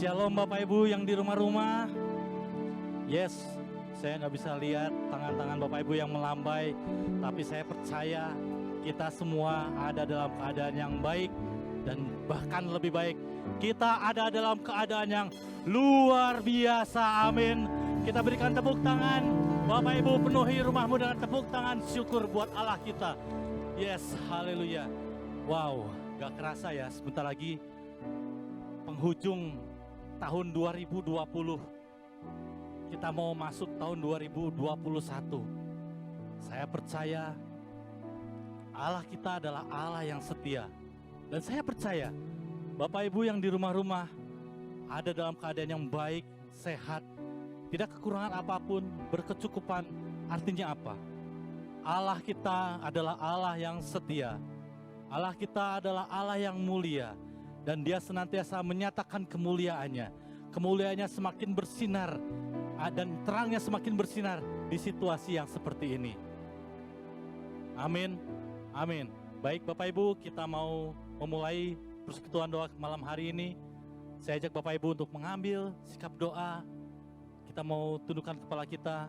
Shalom Bapak Ibu yang di rumah-rumah. Yes, saya nggak bisa lihat tangan-tangan Bapak Ibu yang melambai, tapi saya percaya kita semua ada dalam keadaan yang baik dan bahkan lebih baik. Kita ada dalam keadaan yang luar biasa, amin. Kita berikan tepuk tangan. Bapak Ibu penuhi rumahmu dengan tepuk tangan syukur buat Allah kita. Yes, haleluya. Wow, gak kerasa ya, sebentar lagi penghujung tahun 2020. Kita mau masuk tahun 2021. Saya percaya Allah kita adalah Allah yang setia. Dan saya percaya Bapak Ibu yang di rumah-rumah ada dalam keadaan yang baik, sehat, tidak kekurangan apapun, berkecukupan. Artinya apa? Allah kita adalah Allah yang setia. Allah kita adalah Allah yang mulia. Dan Dia senantiasa menyatakan kemuliaannya. Kemuliaannya semakin bersinar dan terangnya semakin bersinar di situasi yang seperti ini. Amin. Amin. Baik Bapak Ibu, kita mau memulai persekutuan doa malam hari ini. Saya ajak Bapak Ibu untuk mengambil sikap doa. Kita mau tundukkan kepala kita.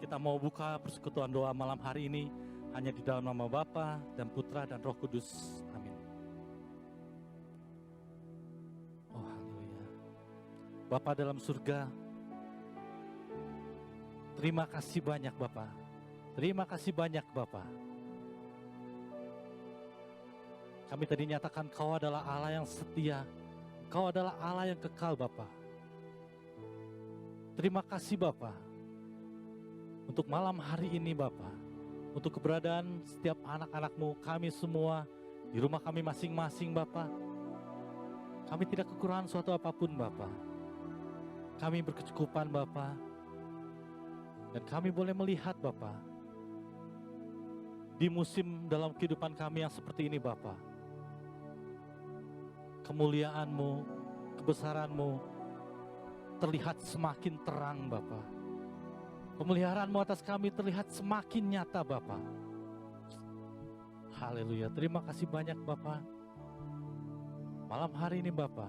Kita mau buka persekutuan doa malam hari ini hanya di dalam nama Bapa dan Putra dan Roh Kudus. Amin. Oh haleluya. Bapa dalam surga, terima kasih banyak Bapa. Terima kasih banyak Bapa. Kami tadi nyatakan Kau adalah Allah yang setia. Kau adalah Allah yang kekal Bapa. Terima kasih Bapa untuk malam hari ini Bapa, untuk keberadaan setiap anak-anak-Mu, kami semua di rumah kami masing-masing Bapa. Kami tidak kekurangan suatu apapun Bapa. Kami berkecukupan Bapa. Dan kami boleh melihat Bapa di musim dalam kehidupan kami yang seperti ini Bapa, kemuliaan-Mu, kebesaran-Mu terlihat semakin terang Bapa. Pemeliharaan-Mu atas kami terlihat semakin nyata Bapa. Haleluya, terima kasih banyak Bapa. Malam hari ini Bapa,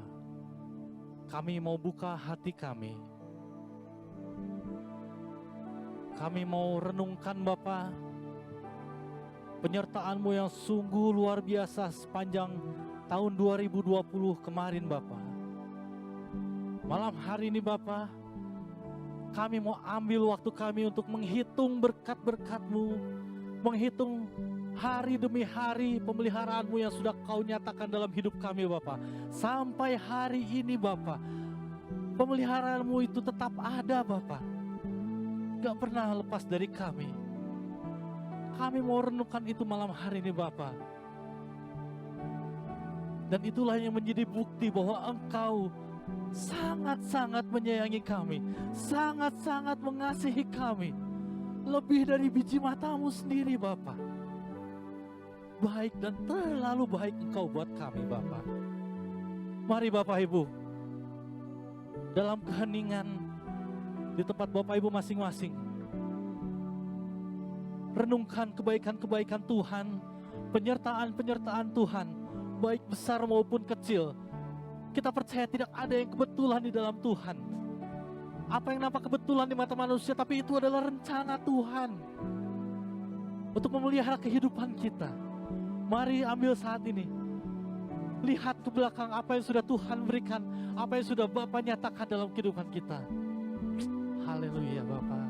kami mau buka hati kami. Kami mau renungkan Bapa penyertaan-Mu yang sungguh luar biasa sepanjang tahun 2020 kemarin Bapa. Malam hari ini Bapa, kami mau ambil waktu kami untuk menghitung berkat-berkat-Mu, menghitung hari demi hari pemeliharaan-Mu yang sudah Kau nyatakan dalam hidup kami Bapa. Sampai hari ini Bapa, pemeliharaan-Mu itu tetap ada Bapa, gak pernah lepas dari kami. Kami mau renungkan itu malam hari ini Bapa. Dan itulah yang menjadi bukti bahwa Engkau sangat-sangat menyayangi kami, sangat-sangat mengasihi kami, lebih dari biji mata-Mu sendiri Bapa. Baik dan terlalu baik Engkau buat kami Bapa. Mari Bapak Ibu, dalam keheningan di tempat Bapak Ibu masing-masing, renungkan kebaikan-kebaikan Tuhan, penyertaan-penyertaan Tuhan, baik besar maupun kecil. Kita percaya tidak ada yang kebetulan di dalam Tuhan. Apa yang nampak kebetulan di mata manusia, tapi itu adalah rencana Tuhan untuk memelihara kehidupan kita. Mari ambil saat ini, lihat ke belakang apa yang sudah Tuhan berikan, apa yang sudah Bapa nyatakan dalam kehidupan kita. Haleluya Bapa.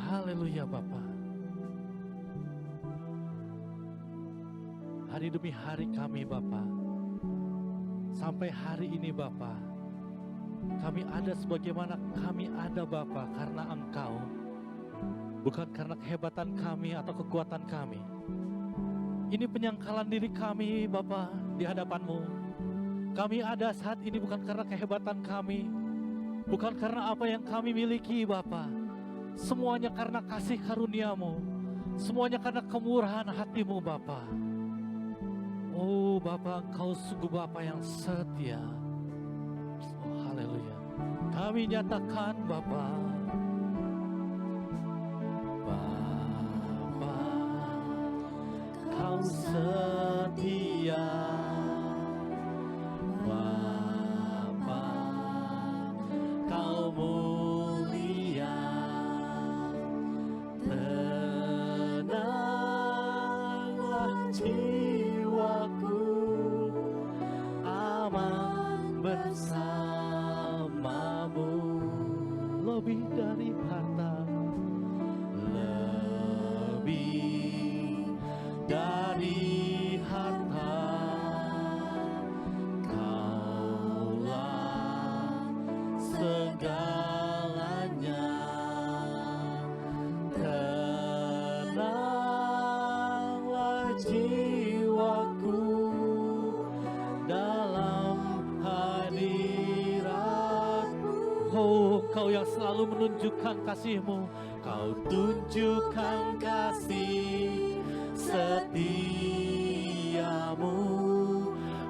Haleluya Bapa. Hari demi hari kami Bapa, sampai hari ini Bapa, kami ada sebagaimana kami ada Bapa karena Engkau, bukan karena kehebatan kami atau kekuatan kami. Ini penyangkalan diri kami Bapa di hadapan-Mu. Kami ada saat ini bukan karena kehebatan kami, bukan karena apa yang kami miliki Bapa. Semuanya karena kasih karunia-Mu, semuanya karena kemurahan hati-Mu Bapa. Oh Bapa, Engkau sungguh Bapa yang setia. Oh haleluya. Kami nyatakan Bapa, Bapa, Kau setia. Bapa, yang selalu menunjukkan kasih-Mu. Kau tunjukkan kasih setiamu,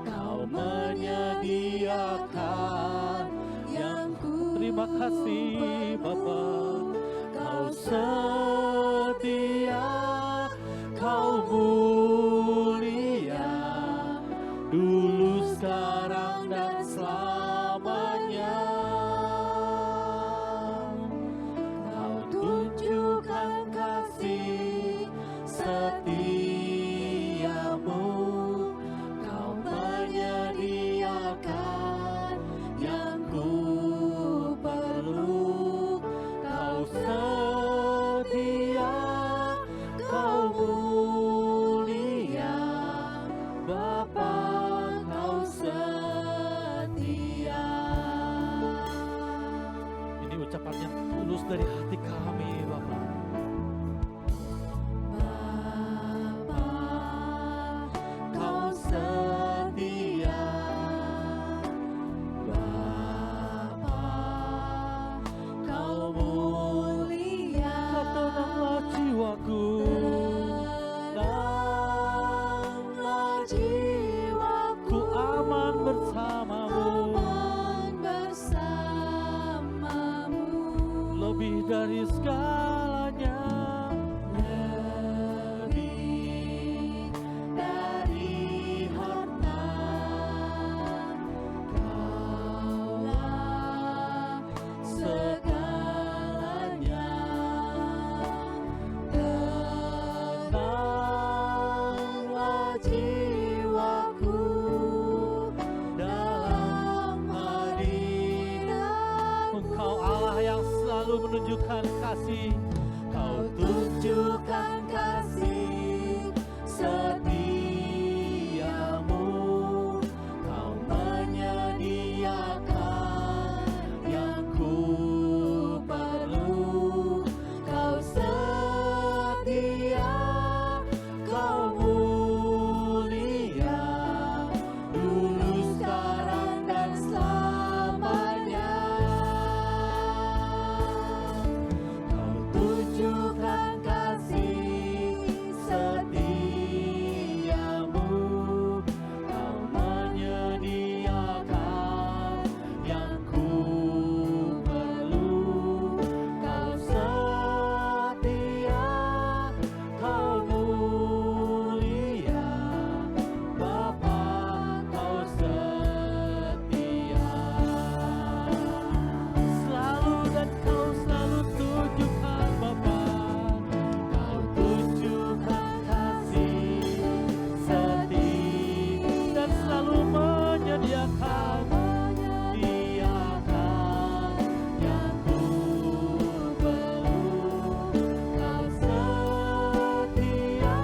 Kau menyediakan yang ku. Terima kasih Bapa, Kau setia, Kau mulia, dulu, sekarang, dan selamanya. Kau tunjukkan kasih setiamu, Kau menyediakan yang ku perlu. Kau setia, Kau mulia, Bapa, Kau setia. Ini ucapan yang tulus dari hati kami, Bapa. Bapa, Kau setia. Bapa, Kau mulia. Tenanglah jiwaku, tenanglah jiwaku, ku aman bersamamu, lebih dari segalanya, lebih dari harta. Kaulah segalanya. Tenanglah jiwaku dalam hadirat. Engkau Allah yang selalu menunjukkan kasih. Kau tunjukkan kasih setiamu, Kau menyediakan yang ku perlu. Kau setia, Kau mulia, dulu, sekarang, dan selamanya. Kau tunjukkan kasih setiamu, Kau menyediakan yang ku perlu. Kau setia, Kau mulia, Bapa, Kau setia. Selalu dan Kau selalu tunjukkan, Bapa. Kau tunjukkan kasih setia dan selalu menyediakan yang ku perlu. Kau setia,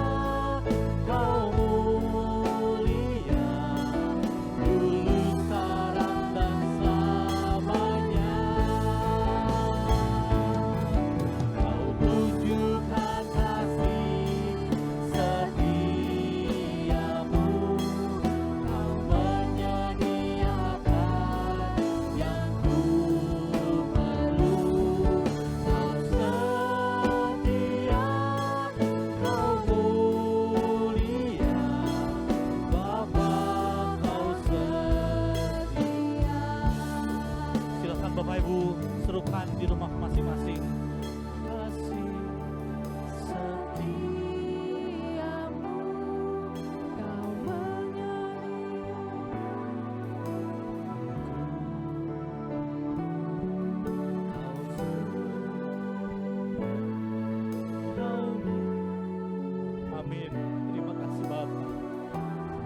Kau mulia, dulu, sekarang, dan selamanya. Kau tunjukkan kasih setiamu, Kau menyediakan yang ku perlu. Kau setia, Kau mulia, Bapa, Kau setia. Silakan Bapak Ibu serukan di rumah masing-masing. Kasih setiamu, Kau Amin. Terima kasih Bapa.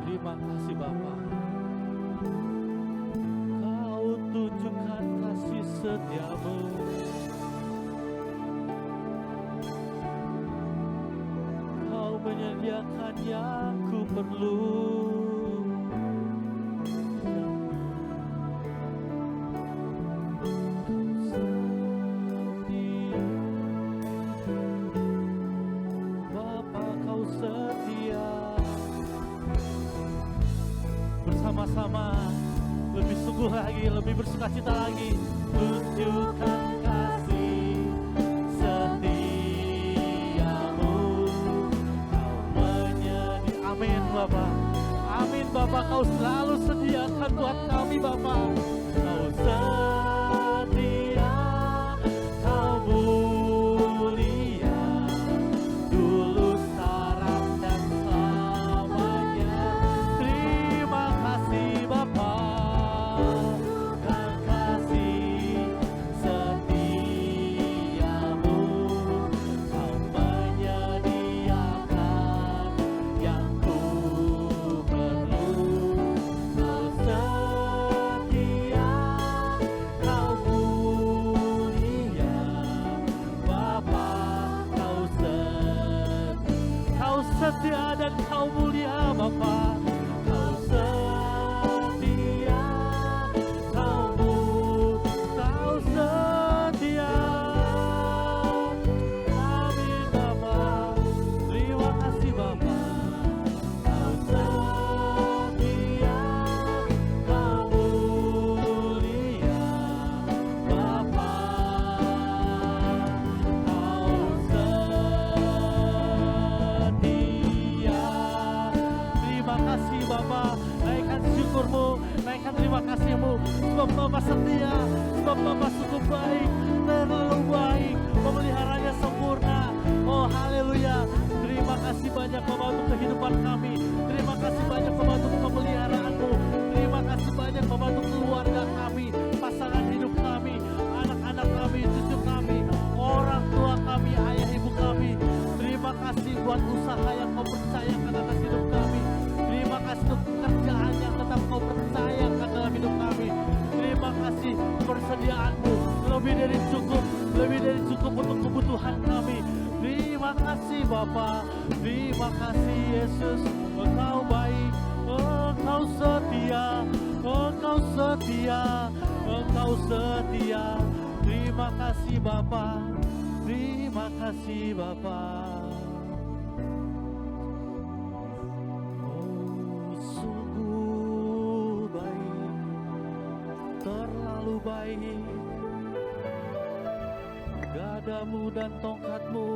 Terima kasih Bapa. Kau tunjukkan kasih setiamu, Kau menyediakan yang ku perlu. Bapa, Kau setia. Bersama-sama lebih sungguh lagi, lebih bersukacita lagi. Tunjukkan Bapa. Amin Bapa, Kau selalu sediakan buat kami Bapa. Kau setia, Kau mulia, dulu sekarang dan selamanya. Terima kasih Bapa, dan kasih setiamu. Kau menyediakan yang ku perlu. Kau setia, Kau mulia, Bapa. Kau setia dan Kau mulia Bapa. Kau setia, Kau setia. Amin Bapa. Terima kasih Bapa. Kau setia, Kau mulia, Bapa. Kau setia. Terima kasih Bapa. Naikkan syukurmu, naikkan terima kasihmu. Sebab Bapa setia, sebab Bapa sungguh baik, terlalu baik, pemeliharanya sempurna. Oh haleluya. Terima kasih banyak Bapa untuk kehidupan kami. Terima kasih banyak Bapa untuk pemeliharaanmu. Terima kasih banyak Bapa untuk keluarga kami, pasangan hidup kami, anak-anak kami, cucu kami, orang tua kami, ayah ibu kami. Terima kasih buat usaha yang Kau percayakan atas hidup kami. Terima kasih untuk pekerjaan yang tetap Kau percayakan dalam hidup kami. Terima kasih persediaan-Mu lebih dari cukup untuk kebutuhan kami. Terima kasih Bapa, terima kasih Yesus. Engkau baik, Engkau setia, Engkau setia, Engkau setia. Terima kasih Bapa, terima kasih Bapa. Oh sungguh baik, terlalu baik. Gadamu dan tongkatmu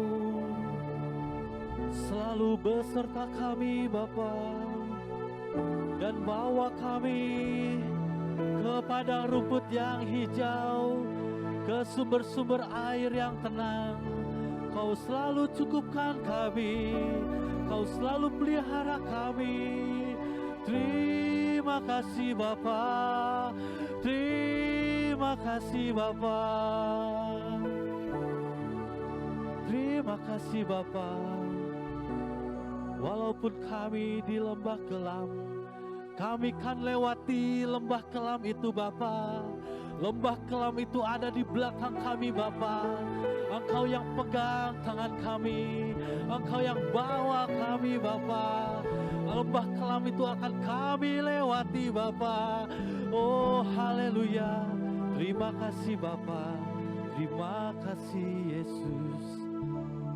selalu beserta kami Bapa, dan bawa kami ke padang rumput yang hijau, ke sumber-sumber air yang tenang. Kau selalu cukupkan kami, Kau selalu pelihara kami. Terima kasih Bapa, terima kasih Bapa. Terima kasih Bapa. Walaupun kami di lembah kelam, kami kan lewati lembah kelam itu Bapa. Lembah kelam itu ada di belakang kami Bapa. Engkau yang pegang tangan kami, Engkau yang bawa kami Bapa. Lembah kelam itu akan kami lewati Bapa. Oh haleluya. Terima kasih Bapa, terima kasih Yesus.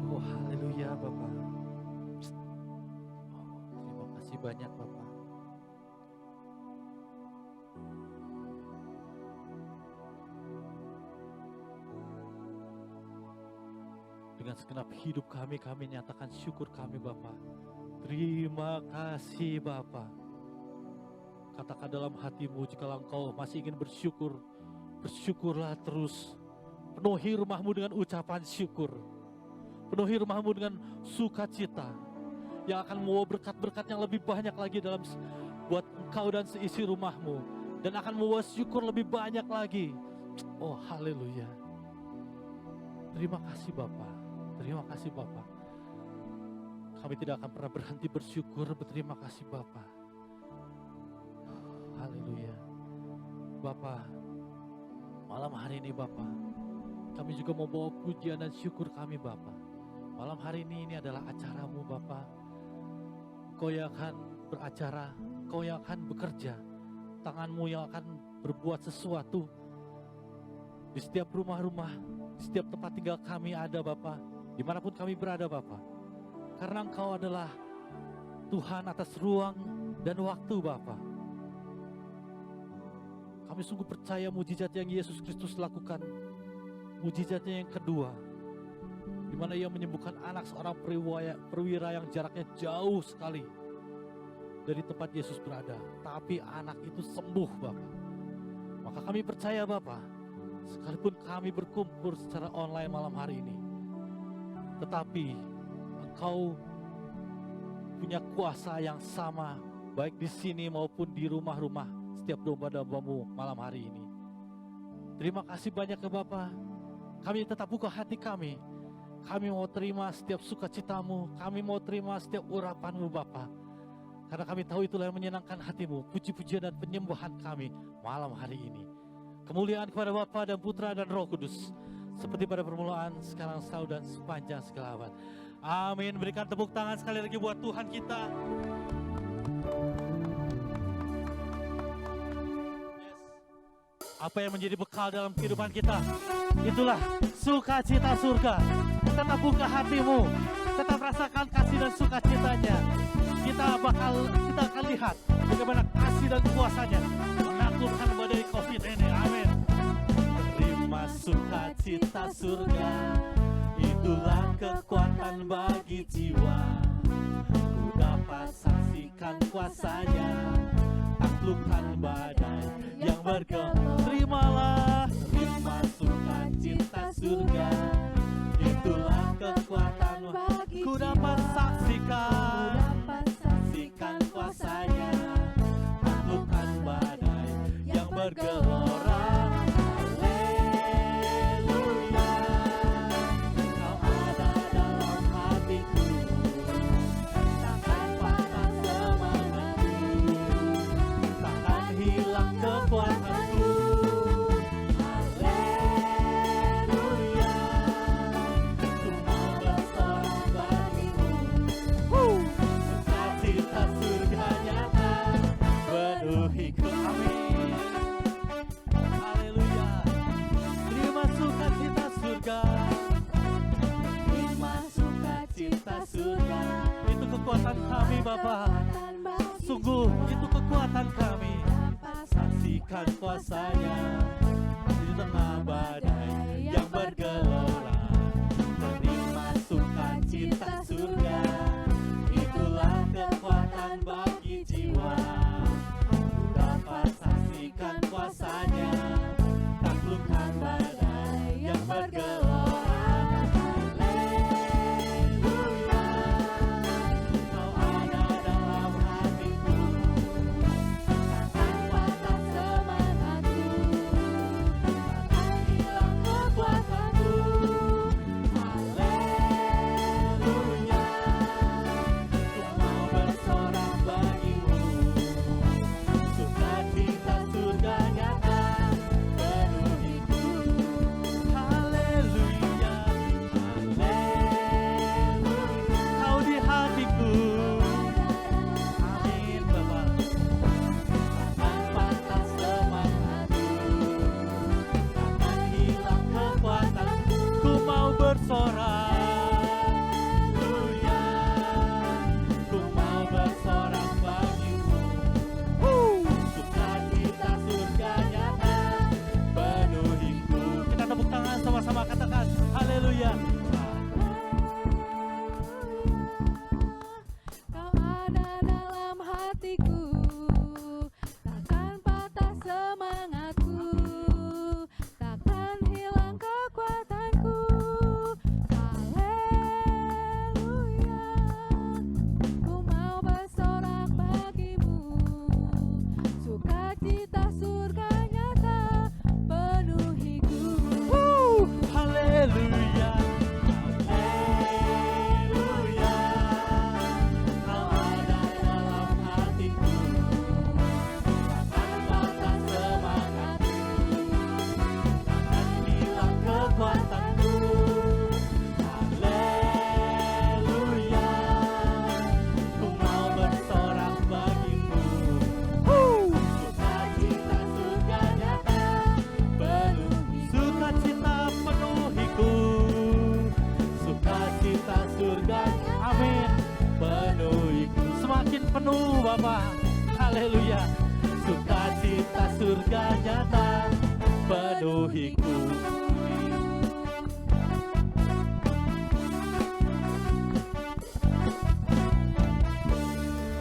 Oh haleluya Bapa. Terima kasih banyak Bapa. Dengan segenap hidup kami nyatakan syukur kami Bapa. Terima kasih Bapa. Katakan dalam hatimu, jika engkau masih ingin bersyukur, bersyukurlah terus. Penuhi rumahmu dengan ucapan syukur. Penuhi rumahmu dengan sukacita yang akan membawa berkat-berkat yang lebih banyak lagi dalam buat engkau dan seisi rumahmu, dan akan membawa syukur lebih banyak lagi. Oh haleluya. Terima kasih Bapa. Terima kasih Bapa. Kami tidak akan pernah berhenti bersyukur. Berterima kasih Bapa. Haleluya. Bapa, malam hari ini Bapa, kami juga mau bawa pujian dan syukur kami Bapa. Malam hari ini adalah acaramu Bapa. Kau yang akan beracara, Kau yang akan bekerja, tanganmu yang akan berbuat sesuatu di setiap rumah-rumah, di setiap tempat tinggal kami ada Bapa, dimanapun kami berada Bapa. Karena Engkau adalah Tuhan atas ruang dan waktu Bapa. Kami sungguh percaya mujizat yang Yesus Kristus lakukan, mujizatnya yang kedua, di mana Ia menyembuhkan anak seorang perwira yang jaraknya jauh sekali. dari tempat Yesus berada, tapi anak itu sembuh Bapak. Maka kami percaya Bapak, sekalipun kami berkumpul secara online malam hari ini, tetapi Engkau punya kuasa yang sama, baik di sini maupun di rumah-rumah setiap domba-dombamu malam hari ini. Terima kasih banyak ya Bapak. Kami tetap buka hati kami. Kami mau terima setiap sukacitamu, kami mau terima setiap urapanmu Bapak. Karena kami tahu itulah yang menyenangkan hatimu, puji-pujian dan penyembahan kami malam hari ini. Kemuliaan kepada Bapa dan Putra dan Roh Kudus, seperti pada permulaan, sekarang, selalu, dan sepanjang segala abad. Amin. Berikan tepuk tangan sekali lagi buat Tuhan kita. Apa yang menjadi bekal dalam kehidupan kita, itulah sukacita surga. Tetap buka hatimu, tetap rasakan kasih dan sukacitanya. Kita akan lihat bagaimana kasih dan kuasanya menaklukkan badai COVID ini. Amin. Terima sukacita surga, itulah kekuatan bagi jiwa. Ku dapat saksikan kuasanya, taklukkan badai yang bergelora. Terimalah, terima sukacita surga, itulah kekuatan bagi ku dapat saksikan kuasanya, taklukkan badai yang bergelora. Kekuatan kami Bapa, sungguh itu kekuatan kami. Saksikan kuasanya di tengah badai yang bergelora. Terima sukacita surga, itulah kekuatan bagi jiwa. Dapat saksikan kuasanya, taklukkan badai yang bergelora. Penuh Bapa, haleluya. Sukacita surga nyata penuhiku.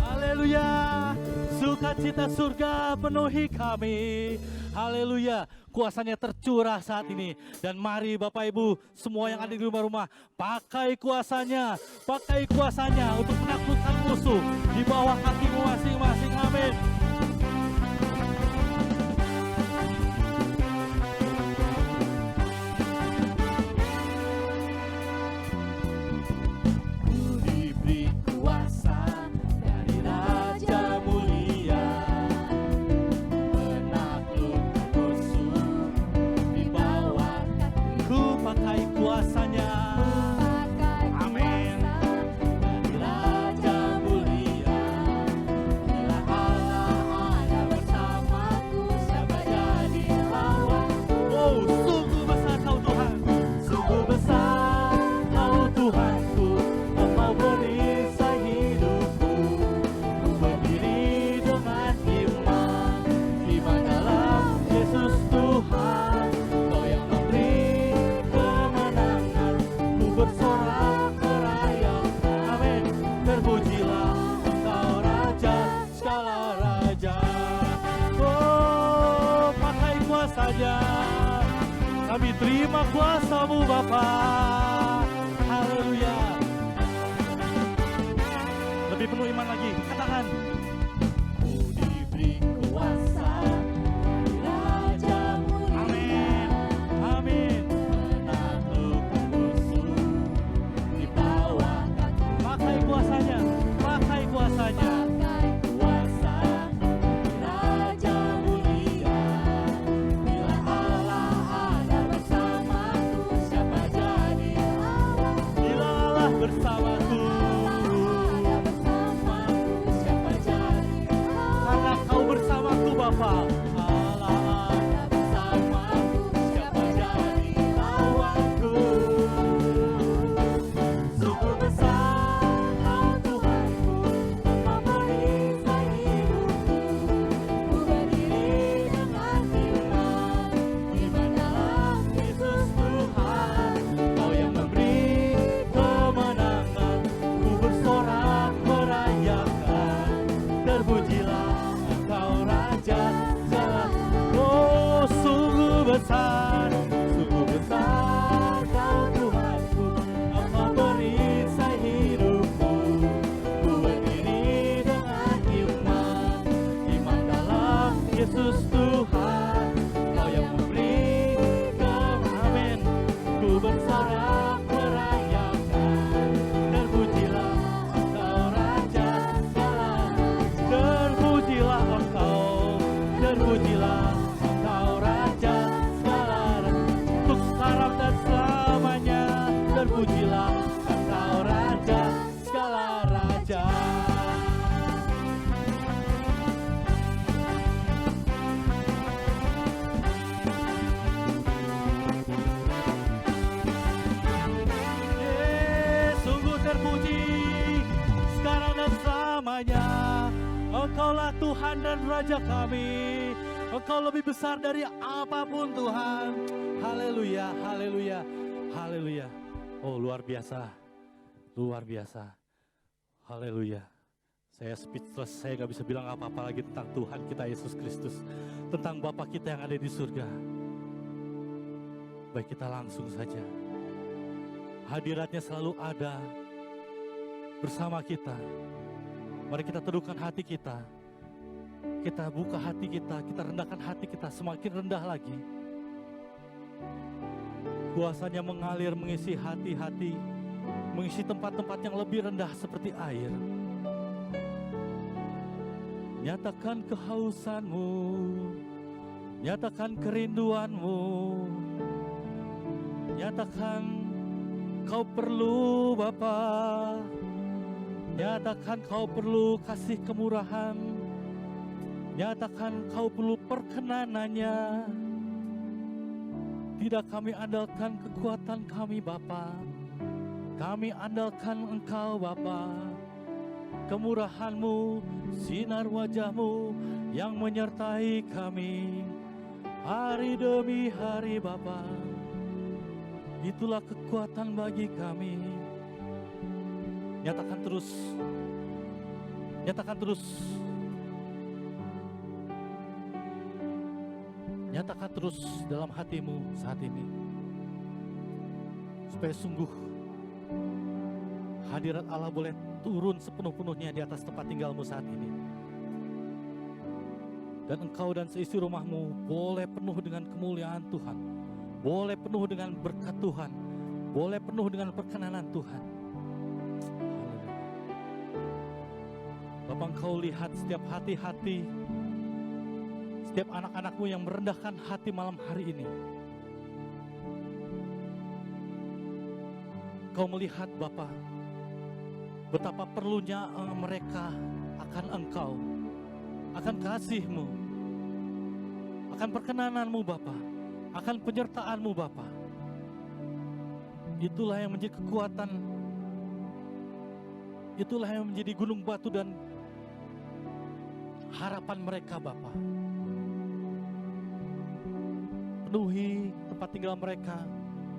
Haleluya. sukacita surga penuhi kami. Haleluya, kuasanya tercurah saat ini. Dan mari Bapak Ibu semua yang ada di rumah-rumah, pakai kuasanya untuk menaklukkan musuh di bawah kakimu masing-masing. Amin. Diberi kuasa dari Raja Mulia, menaklukkan musuh di bawah kakiku. Pakai kuasanya. Amin. Dari Raja Mulia, bila Allah ada bersamaku, siapa jadi lawanku? Oh, sungguh besar Kau Tuhan, sungguh besar Kau Tuhanku. Engkau perisai hidupku, ku berdiri dengan iman dalam Yesus Tuhan. Kau yang memberi kemenangan, ku bersorak merayakan. Amin. Terpujilah Engkau Raja segala raja. Oh, pakai kuasanya. Kami terima kuasa-Mu Bapa. Haleluya. Lebih penuh iman lagi, katakan. Ku diberi kuasa dari Raja Mulia. Amin. Amin. Menaklukkan musuh di bawah kaki. Pakai kuasanya, pakai kuasanya. Pakai kuasa dari Raja Mulia. Bila Allah ada bersamaku, siapa jadi lawanku? Bila Allah bersamaku, karena Kau bersamaku Bapa. Allah ada bersamaku, siapa jadi lawanku? Sungguh besar Kau Tuhanku, Engkau perisai hidupku, ku berdiri dengan iman dalam Yesus Tuhan. Kau yang memberi kemenangan, ku bersorak merayakan. Terpujilah Engkau Raja segala. Oh, sungguh besar Kau Tuhanku. Engkau perisai hidupku, ku berdiri dengan iman dalam Yesus Tuhan. Kau yang memberi amin, ku bersorak merayakan. Terpujilah Engkau Raja segala. Terpujilah Engkau Raja segala. Untuk sekarang dan selamanya. Terpujilah Engkau Raja segala raja. Sungguh terpuji sekarang dan selamanya. Engkaulah Tuhan dan Raja kami. Engkau lebih besar dari apapun Tuhan. Haleluya, haleluya, haleluya. Oh, luar biasa, luar biasa. Haleluya. Saya speechless, saya gak bisa bilang apa-apa lagi tentang Tuhan kita Yesus Kristus. Tentang Bapa kita yang ada di surga. Baik, kita langsung saja. Hadiratnya selalu ada bersama kita. Mari kita teduhkan hati kita. Kita buka hati kita rendahkan hati kita semakin rendah lagi. Kuasanya mengalir mengisi hati-hati, mengisi tempat-tempat yang lebih rendah seperti air. Nyatakan kehausanmu, nyatakan kerinduanmu, nyatakan kau perlu Bapa. Nyatakan kau perlu kasih kemurahan. Nyatakan kau perlu perkenanannya. Tidak kami andalkan kekuatan kami Bapa. Kami andalkan Engkau Bapa. Kemurahan-Mu, sinar wajah-Mu yang menyertai kami hari demi hari Bapa. Itulah kekuatan bagi kami. Nyatakan terus. Nyatakan terus. Nyatakan terus dalam hatimu saat ini, supaya sungguh hadirat Allah boleh turun sepenuh-penuhnya di atas tempat tinggalmu saat ini. Dan engkau dan seisi rumahmu boleh penuh dengan kemuliaan Tuhan, boleh penuh dengan berkat Tuhan, boleh penuh dengan perkenanan Tuhan. Bapak, engkau lihat setiap hati-hati, setiap anak-anakmu yang merendahkan hati malam hari ini. Kau melihat Bapa, betapa perlunya mereka akan Engkau, akan kasih-Mu, akan perkenanan-Mu Bapa, akan penyertaan-Mu Bapa. Itulah yang menjadi kekuatan, itulah yang menjadi gunung batu dan harapan mereka Bapa. Penuhi tempat tinggal mereka,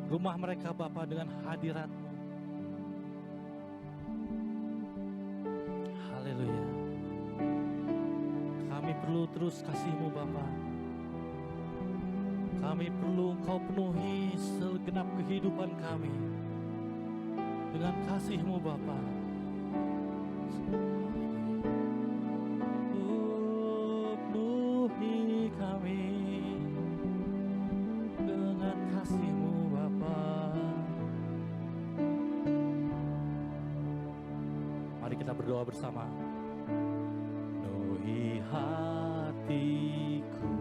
rumah mereka Bapa dengan hadirat-Mu. Haleluya. Kami perlu terus kasih-Mu Bapa. Kami perlu Engkau penuhi segenap kehidupan kami dengan kasih-Mu Bapa. Penuhi kami dengan kasih-Mu Bapa. Mari kita berdoa bersama. Penuhi hatiku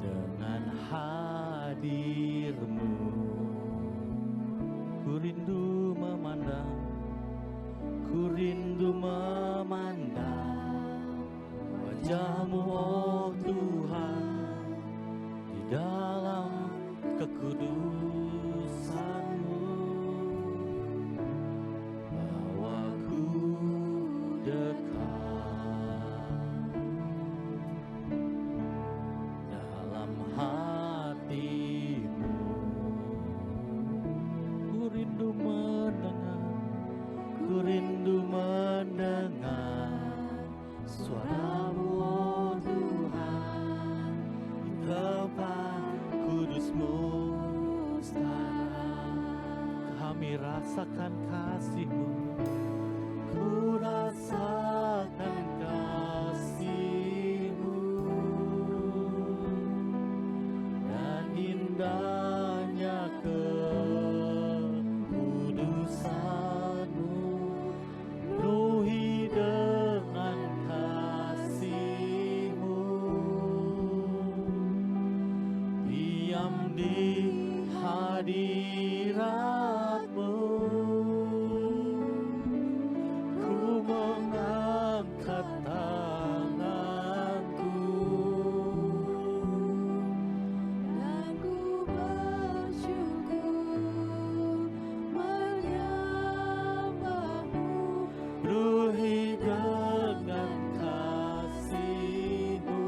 dengan hadir-Mu. Ku rindu memandang, ku rindu memandang wajah-Mu, oh Tuhan, di dalam kekudusan-Mu. Bawaku dekat dalam hati-Mu. Ku rindu mendengar, ku rindu mendengar suara-Mu, oh Tuhan, di tempat kudus-Mu sekarang. Kami rasakan kasih-Mu, ku rasakan kasih-Mu, dan indahnya kekudusan-Mu. Penuhi dengan kasih-Mu, diam di hadirat-Mu. Ku mengangkat tanganku dan ku bersyukur menyembah-Mu. penuhi dengan kasih-Mu,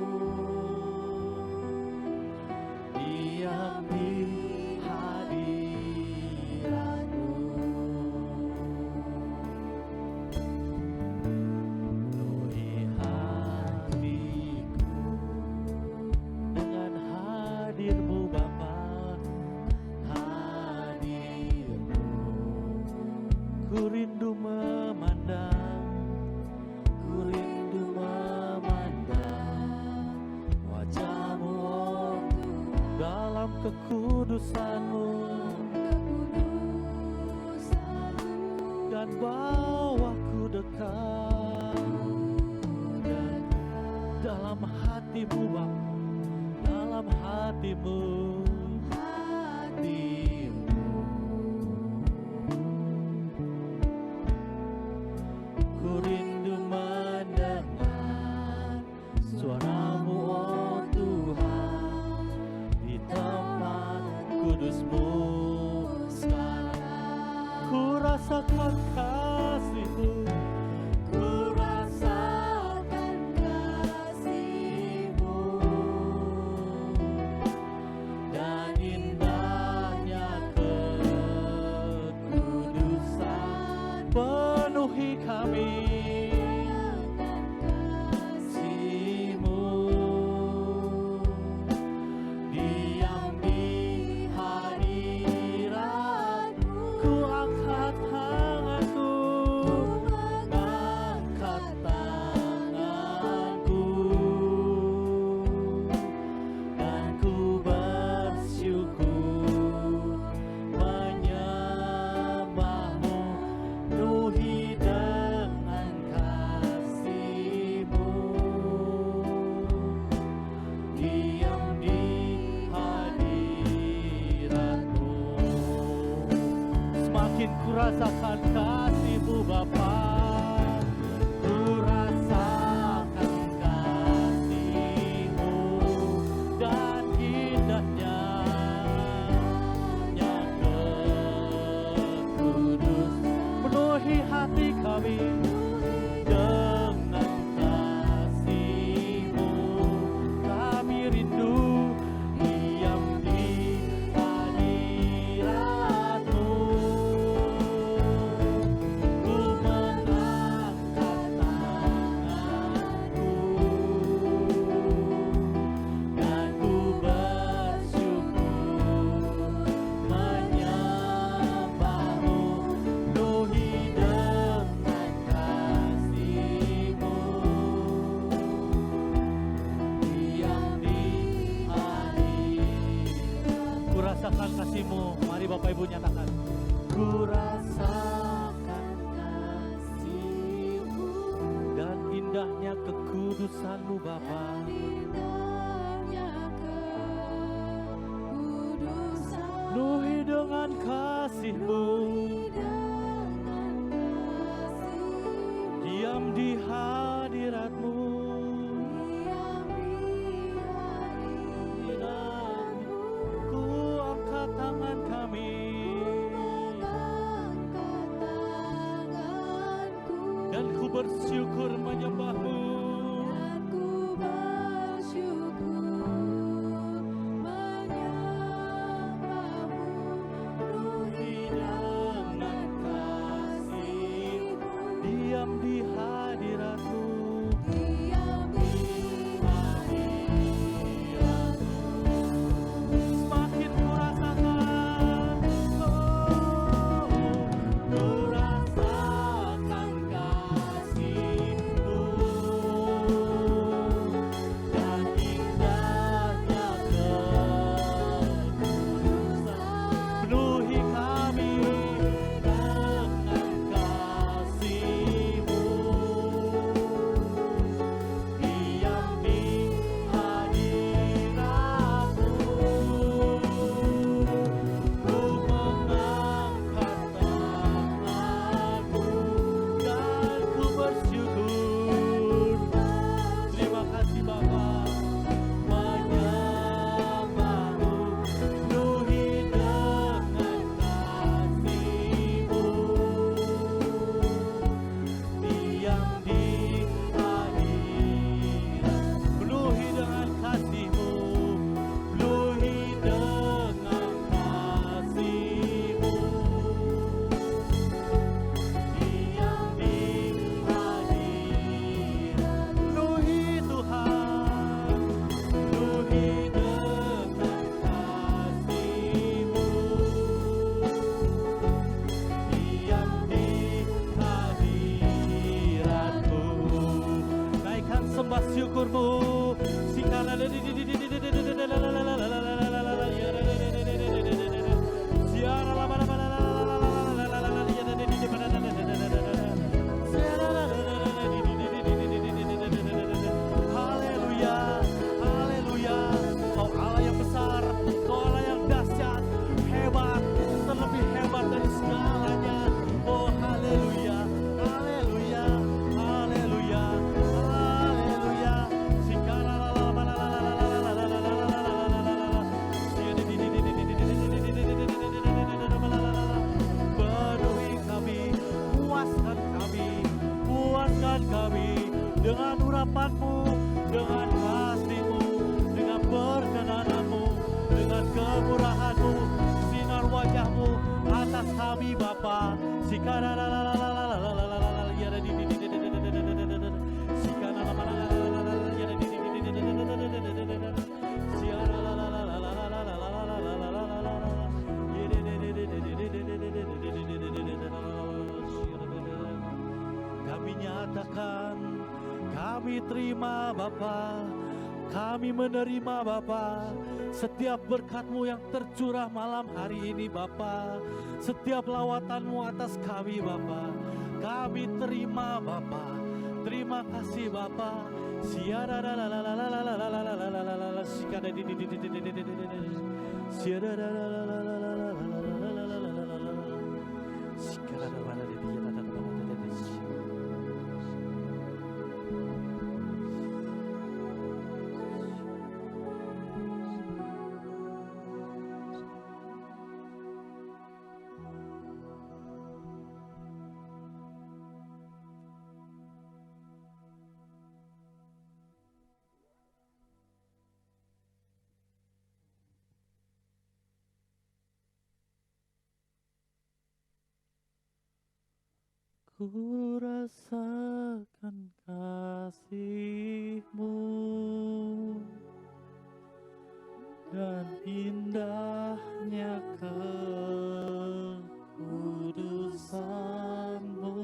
diam di hadirat-Mu. Penuhi hatiku dengan hadir-Mu Bapa, hadir-Mu. Ku rindu memandang, ku rindu memandang wajah-Mu, oh Tuhan, dalam kekudusan-Mu, dan bawaku dekat dalam hati-Mu Bapa, dalam hati-Mu, hati-Mu. Ku rindu mendengar suara-Mu, oh Tuhan, di tempat kudus-Mu sekarang. Ku rasakan kasih-Mu, ku rasakan kasih-Mu, rasakan kasih-Mu Bapa, ku rasakan kasih-Mu dan indahnya yang kudus penuhi hati kami dengan kasih-Mu. Kami rindu diam di hadirat-Mu. Ku mengangkat tanganku dan ku bersyukur menyembah-Mu, penuhi dengan kasih-Mu. Diam di hadirat. Ku rasakan kasih-Mu. Mari Bapak Ibu nyatakan. Ku rasakan kasih-Mu dan indahnya kekudusan-Mu Bapa. Penuhi dengan kasih-Mu. Diam di hadirat-Mu. Ku angkat tangan kami dan ku bersyukur menyembah-Mu. Penuhi dengan kasih-Mu. Diam di hadirat-Mu. Semakin ku rasakan, ku rasakan kasih-Mu dan indahnya kekudusan. Penuhi kami dengan kasih-Mu. Diam di hadirat-Mu. Ku mengangkat tanganku dan ku bersyukur. Terima kasih Bapa, menyembah-Mu, penuhi dengan kasih-Mu. Diam di hadirat, penuhi dengan kasih-Mu, penuhi dengan kasih-Mu. Diam di hadirat, penuhi Tuhan, penuhi dengan kasih-Mu. Diam di hadirat-Mu. Naikkan sembah syukur-Mu. Haleluya, haleluya. Kau Allah yang besar, Kau Allah yang dahsyat, hebat, terlebih hebat dari segalanya. Oh haleluya, haleluya, haleluya, haleluya. Penuhi kami, puaskan kami dengan urapan-Mu, dengan kasih-Mu, dengan perkenanan-Mu, dengan kemurahan-Mu, sinar wajah-Mu atas kami Bapa. Kami nyatakan, kami terima Bapa, kami menerima Bapa, setiap berkat-Mu yang tercurah malam hari ini Bapa, setiap lawatan-Mu atas kami Bapa, kami terima Bapa. Terima kasih Bapa. ku rasakan kasih-Mu dan indahnya kekudusan-Mu,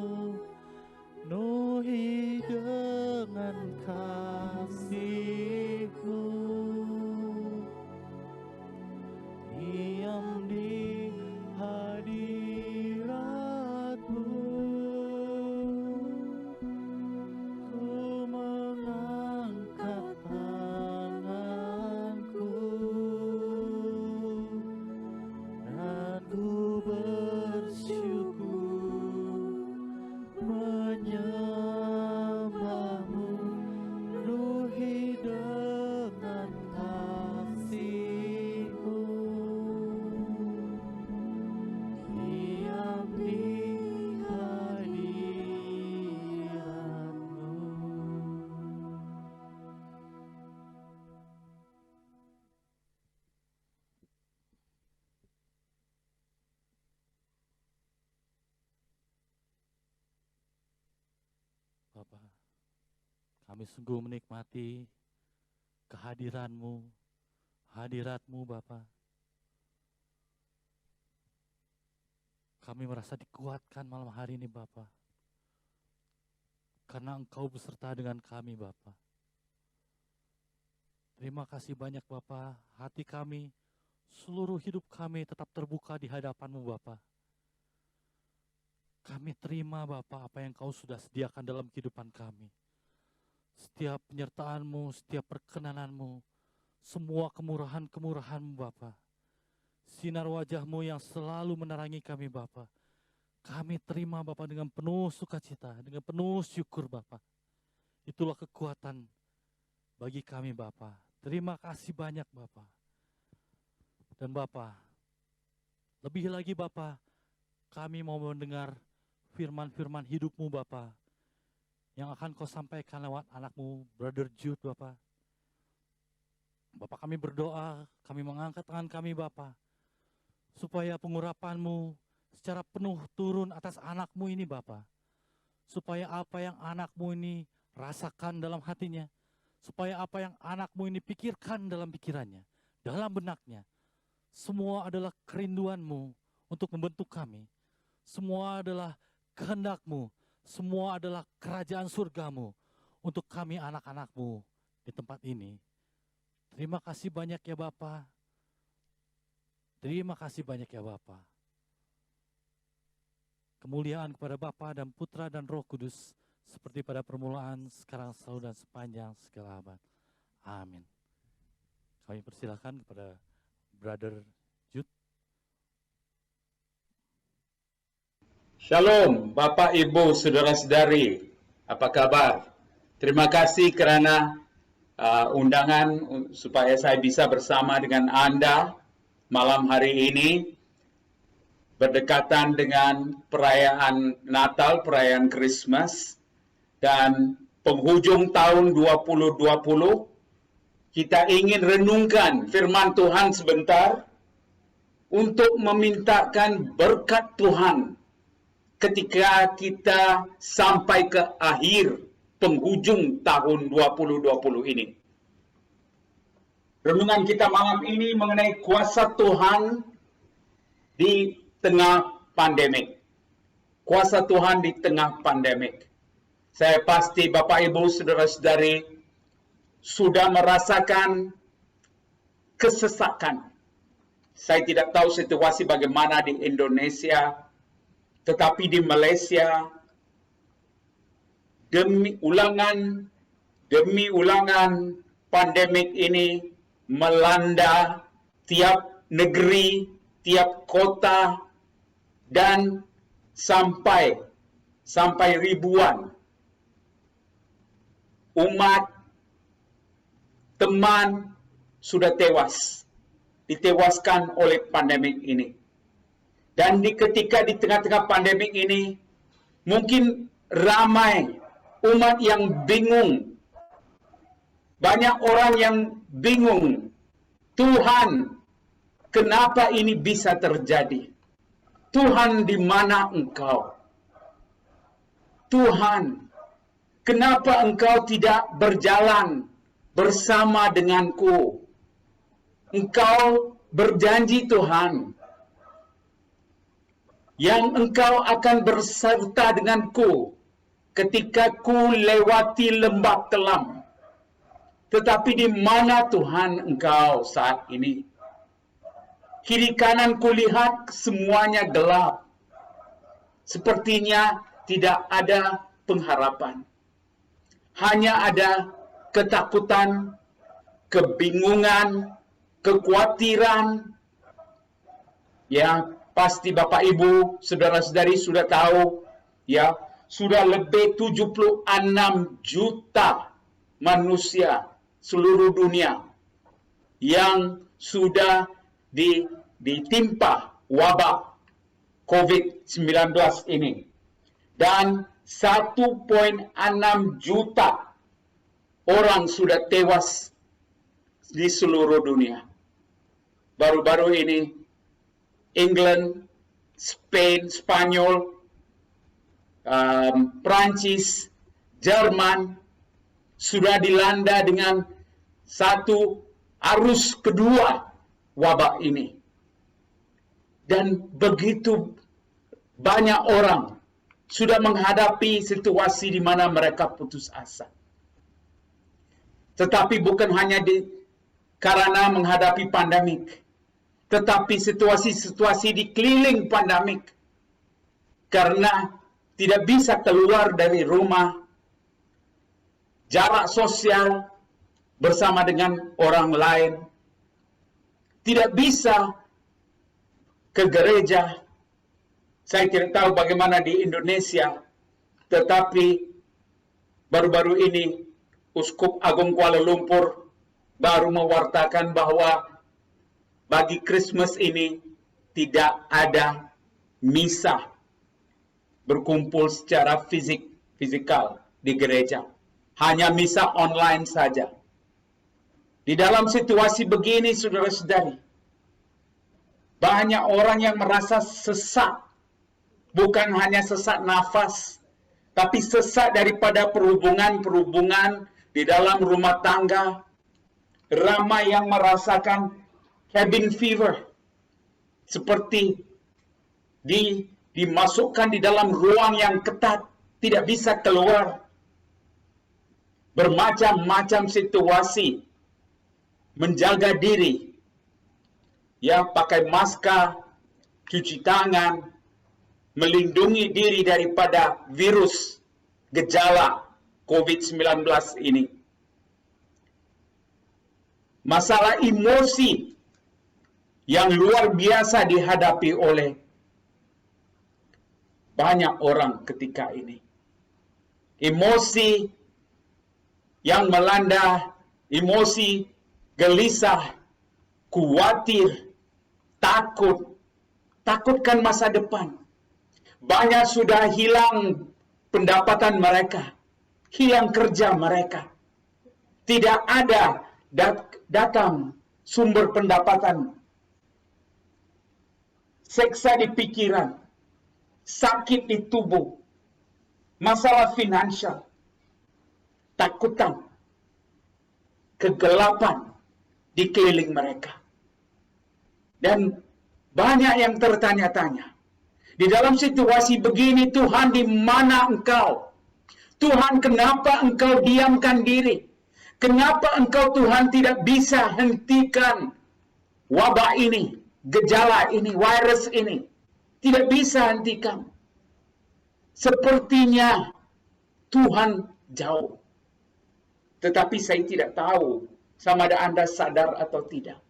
penuhi dengan kasih-Mu, diam di hadirat-Mu, ku mengangkat tanganku dan ku bersyukur menyembah-Mu, penuhi dengan kasih-Mu, diam di hadirat-Mu. Bapa, kami sungguh menikmati kehadiran-Mu, hadirat-Mu Bapa. Kami merasa dikuatkan malam hari ini Bapa, karena Engkau beserta dengan kami Bapa. Terima kasih banyak Bapa, hati kami, seluruh hidup kami tetap terbuka di hadapan-Mu Bapa. Kami terima Bapa apa yang Kau sudah sediakan dalam kehidupan kami. Setiap penyertaan-Mu, setiap perkenanan-Mu, semua kemurahan-kemurahan-Mu Bapa. Sinar wajah-Mu yang selalu menerangi kami Bapa. Kami terima Bapa dengan penuh sukacita, dengan penuh syukur Bapa. Itulah kekuatan bagi kami Bapa. Terima kasih banyak Bapa. Dan Bapa, lebih lagi Bapa, kami mau mendengar firman-firman hidup-Mu Bapa, yang akan Kau sampaikan lewat anak-Mu, Brother Jude Bapa. Bapa, kami berdoa, kami mengangkat tangan kami Bapa, supaya pengurapan-Mu secara penuh turun atas anak-Mu ini Bapa. Supaya apa yang anak-Mu ini rasakan dalam hatinya, supaya apa yang anak-Mu ini pikirkan dalam pikirannya, dalam benaknya, semua adalah kerinduan-Mu untuk membentuk kami. Semua adalah kehendak-Mu, semua adalah kerajaan surga-Mu untuk kami anak-anak-Mu di tempat ini. Terima kasih banyak ya Bapa. Terima kasih banyak ya Bapa. Kemuliaan kepada Bapa dan Putra dan Roh Kudus, seperti pada permulaan, sekarang, selalu, dan sepanjang segala abad. Amin. Kami persilahkan kepada Brother Jude. Shalom, Bapak, Ibu, Saudara-saudari, apa kabar? Terima kasih kerana undangan supaya saya bisa bersama dengan Anda malam hari ini, berdekatan dengan perayaan Natal, perayaan Christmas, dan penghujung tahun 2020. Kita ingin renungkan firman Tuhan sebentar untuk memintakan berkat Tuhan ketika kita sampai ke akhir penghujung tahun 2020 ini. Renungan kita malam ini mengenai kuasa Tuhan di tengah pandemik. Kuasa Tuhan di tengah pandemik. Saya pasti Bapak Ibu Saudara-saudari sudah merasakan kesesakan. Saya tidak tahu situasi bagaimana di Indonesia, tetapi di Malaysia, demi ulangan pandemik ini melanda tiap negeri, tiap kota, dan sampai ribuan umat, teman sudah ditewaskan oleh pandemik ini. Dan ketika di tengah-tengah pandemik ini, mungkin ramai umat yang bingung. Banyak orang yang bingung. Tuhan, kenapa ini bisa terjadi? Tuhan, di mana Engkau? Tuhan, kenapa Engkau tidak berjalan bersama denganku? Engkau berjanji Tuhan, yang Engkau akan berserta denganku ketika ku lewati lembah kelam. Tetapi di mana Tuhan Engkau saat ini? Kiri kanan kulihat semuanya gelap. Sepertinya tidak ada pengharapan. Hanya ada ketakutan, kebingungan, kekhawatiran. Ya, pasti Bapak Ibu, saudara-saudari sudah tahu, ya, sudah lebih 76 juta manusia seluruh dunia yang sudah ditimpa wabah COVID-19 ini. Dan 1,6 juta orang sudah tewas di seluruh dunia. Baru-baru ini England, Spain, Spanyol, Prancis, Jerman sudah dilanda dengan satu arus kedua wabah ini. Dan begitu banyak orang sudah menghadapi situasi di mana mereka putus asa. Tetapi bukan hanya karena menghadapi pandemik, tetapi situasi-situasi di keliling pandemik. Karena tidak bisa keluar dari rumah, jarak sosial bersama dengan orang lain, tidak bisa ke gereja. Saya tidak tahu bagaimana di Indonesia, tetapi baru-baru ini Uskup Agung Kuala Lumpur baru mewartakan bahwa bagi Christmas ini tidak ada misa berkumpul secara fisikal di gereja. Hanya misa online saja. Di dalam situasi begini, saudara-saudari, banyak orang yang merasa sesak. Bukan hanya sesak nafas, tapi sesak daripada perhubungan di dalam rumah tangga. Ramai yang merasakan cabin fever, seperti dimasukkan di dalam ruang yang ketat, tidak bisa keluar. Bermacam-macam situasi, menjaga diri, ya, pakai masker, cuci tangan, melindungi diri daripada virus gejala COVID-19 ini. Masalah emosi yang luar biasa dihadapi oleh banyak orang ketika ini. Emosi yang melanda, emosi gelisah, khawatir, takutkan masa depan. Banyak sudah hilang pendapatan mereka, hilang kerja mereka. Tidak ada datang sumber pendapatan. Seksa di pikiran, sakit di tubuh, masalah finansial, takutan, kegelapan di keliling mereka. Dan banyak yang tertanya-tanya, di dalam situasi begini, Tuhan, di mana Engkau? Tuhan, kenapa Engkau diamkan diri? Kenapa Engkau, Tuhan, tidak bisa hentikan wabah ini, gejala ini, virus ini? Tidak bisa hentikan. Sepertinya Tuhan jauh. Tetapi saya tidak tahu sama ada Anda sadar atau tidak.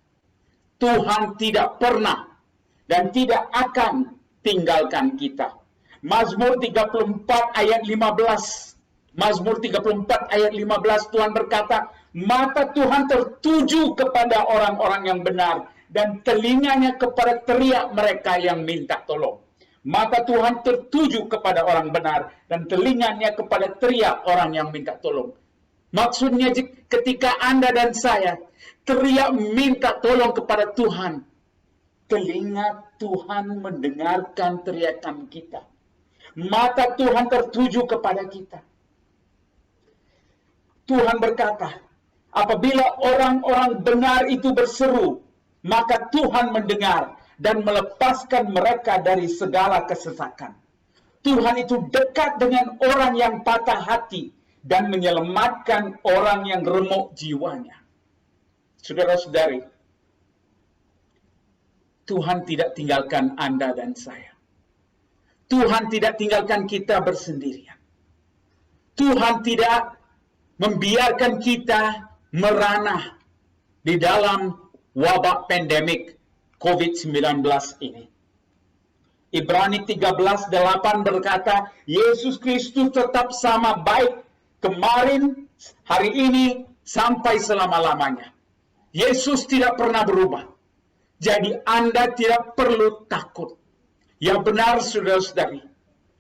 Tuhan tidak pernah dan tidak akan tinggalkan kita. Mazmur 34 ayat 15. Mazmur 34 ayat 15, Tuhan berkata, mata Tuhan tertuju kepada orang-orang yang benar dan telinganya kepada teriak mereka yang minta tolong. Mata Tuhan tertuju kepada orang benar dan telinganya kepada teriak orang yang minta tolong. Maksudnya ketika Anda dan saya teriak minta tolong kepada Tuhan, telinga Tuhan mendengarkan teriakan kita. Mata Tuhan tertuju kepada kita. Tuhan berkata, apabila orang-orang benar itu berseru, maka Tuhan mendengar dan melepaskan mereka dari segala kesesakan. Tuhan itu dekat dengan orang yang patah hati dan menyelamatkan orang yang remuk jiwanya. Saudara-saudari, Tuhan tidak tinggalkan Anda dan saya. Tuhan tidak tinggalkan kita bersendirian. Tuhan tidak membiarkan kita merana di dalam wabah pandemik COVID-19 ini. Ibrani 13:8 berkata, Yesus Kristus tetap sama baik kemarin, hari ini, sampai selama-lamanya. Yesus tidak pernah berubah. Jadi Anda tidak perlu takut. Yang benar, saudara-saudari,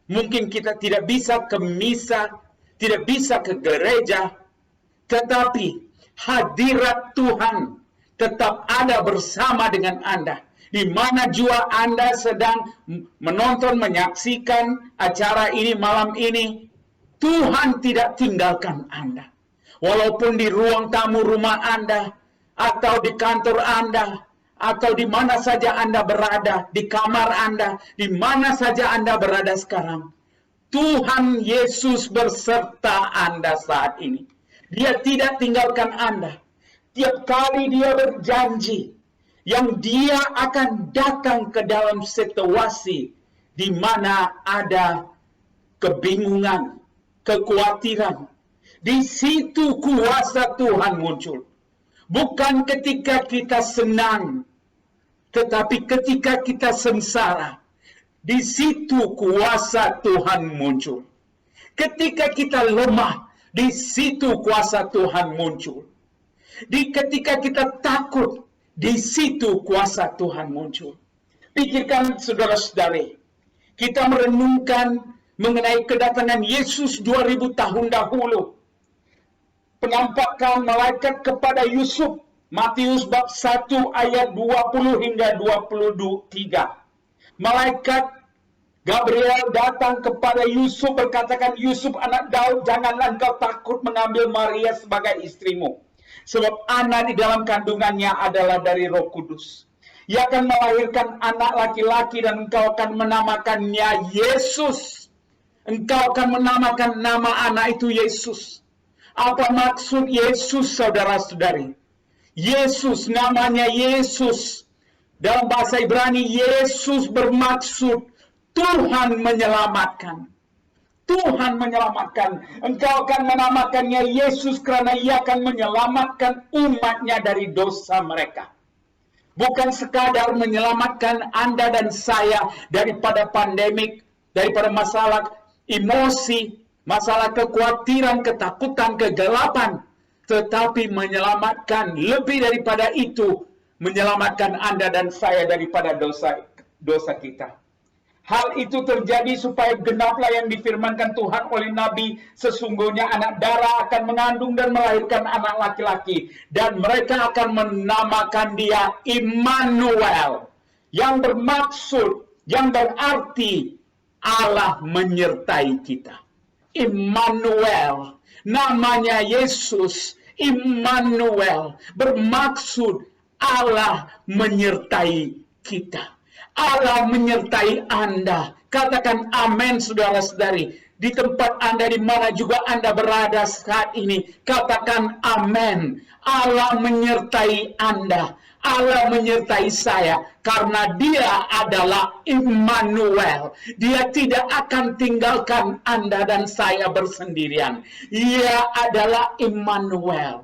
mungkin kita tidak bisa ke misa, tidak bisa ke gereja, tetapi hadirat Tuhan tetap ada bersama dengan Anda. Di mana jua Anda sedang menonton, menyaksikan acara ini malam ini, Tuhan tidak tinggalkan Anda. Walaupun di ruang tamu rumah Anda, atau di kantor Anda, atau di mana saja Anda berada, di kamar Anda, di mana saja Anda berada sekarang, Tuhan Yesus berserta Anda saat ini. Dia tidak tinggalkan Anda. Tiap kali Dia berjanji, yang Dia akan datang ke dalam situasi di mana ada kebingungan, kekhawatiran. Di situ kuasa Tuhan muncul. Bukan ketika kita senang, tetapi ketika kita sengsara. Di situ kuasa Tuhan muncul. Ketika kita lemah, di situ kuasa Tuhan muncul. Ketika kita takut, di situ kuasa Tuhan muncul. Pikirkan saudara-saudari, kita merenungkan mengenai kedatangan Yesus 2000 tahun dahulu. Penampakan malaikat kepada Yusuf, Matius bab 1 ayat 20 hingga 23. Malaikat Gabriel datang kepada Yusuf berkatakan, Yusuf anak Daud, janganlah engkau takut mengambil Maria sebagai istrimu. Sebab anak di dalam kandungannya adalah dari Roh Kudus. Ia akan melahirkan anak laki-laki dan engkau akan menamakannya Yesus. Engkau akan menamakan nama anak itu Yesus. Apa maksud Yesus, saudara-saudari? Yesus, namanya Yesus. Dalam bahasa Ibrani, Yesus bermaksud Tuhan menyelamatkan. Tuhan menyelamatkan. Engkau akan menamakannya Yesus karena Ia akan menyelamatkan umatnya dari dosa mereka. Bukan sekadar menyelamatkan Anda dan saya daripada pandemik, daripada masalah emosi, masalah kekhawatiran, ketakutan, kegelapan, tetapi menyelamatkan lebih daripada itu, menyelamatkan Anda dan saya daripada dosa kita. Hal itu terjadi supaya genaplah yang difirmankan Tuhan oleh Nabi, sesungguhnya anak darah akan mengandung dan melahirkan anak laki-laki, dan mereka akan menamakan dia Immanuel, yang bermaksud, yang berarti Allah menyertai kita. Immanuel, namanya Yesus, Immanuel, bermaksud Allah menyertai kita. Allah menyertai Anda. Katakan amin, saudara-saudari. Di tempat Anda, di mana juga Anda berada saat ini, katakan amin. Allah menyertai Anda. Allah menyertai saya. Karena Dia adalah Immanuel. Dia tidak akan tinggalkan Anda dan saya bersendirian. Ia adalah Immanuel.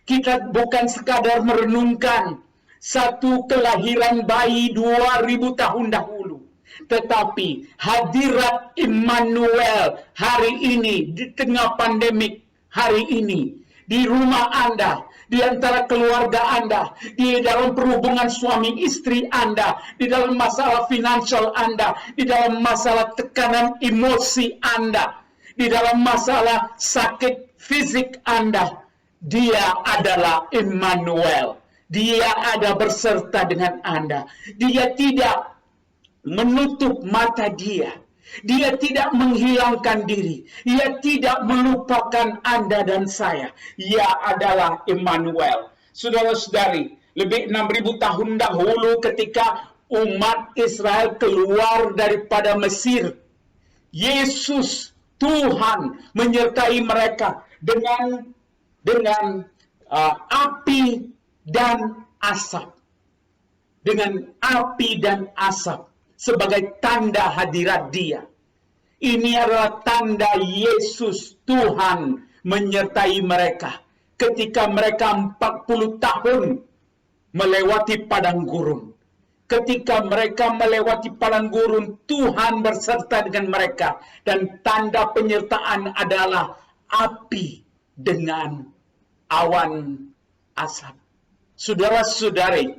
Kita bukan sekadar merenungkan satu kelahiran bayi 2000 tahun dahulu. Tetapi hadirat Immanuel hari ini di tengah pandemik hari ini. Di rumah Anda, di antara keluarga Anda, di dalam perhubungan suami istri Anda, di dalam masalah finansial Anda, di dalam masalah tekanan emosi Anda, di dalam masalah sakit fisik Anda. Dia adalah Immanuel. Dia ada berserta dengan Anda. Dia tidak menutup mata Dia. Dia tidak menghilangkan diri. Ia tidak melupakan Anda dan saya. Ia adalah Immanuel. Saudara-saudari, lebih 6.000 tahun dahulu ketika umat Israel keluar daripada Mesir, Yesus Tuhan menyertai mereka dengan api dan asap. Dengan api dan asap sebagai tanda hadirat Dia. Ini adalah tanda Yesus Tuhan menyertai mereka ketika mereka 40 tahun melewati padang gurun. Ketika mereka melewati padang gurun, Tuhan berserta dengan mereka. Dan tanda penyertaan adalah api dengan awan asap. Saudara-saudari,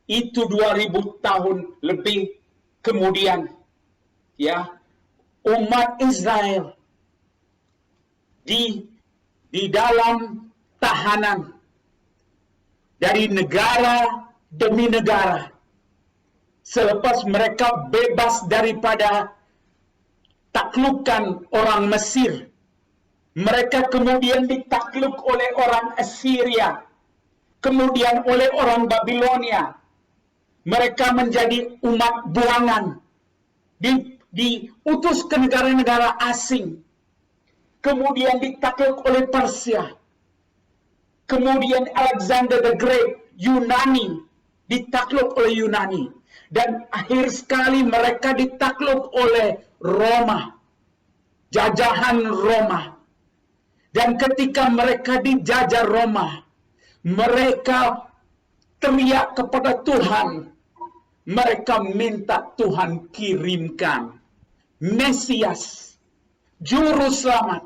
itu 2000 tahun lebih kemudian, ya, umat Israel di dalam tahanan dari negara demi negara. Selepas mereka bebas daripada taklukan orang Mesir, mereka kemudian ditakluk oleh orang Assyria, kemudian oleh orang Babilonia. Mereka menjadi umat buangan, diutus ke negara-negara asing, kemudian ditakluk oleh Persia, kemudian Alexander the Great, Yunani, ditakluk oleh Yunani, dan akhir sekali mereka ditakluk oleh Roma, jajahan Roma. Dan ketika mereka dijajah Roma, mereka teriak kepada Tuhan. Mereka minta Tuhan kirimkan Mesias, Juru Selamat.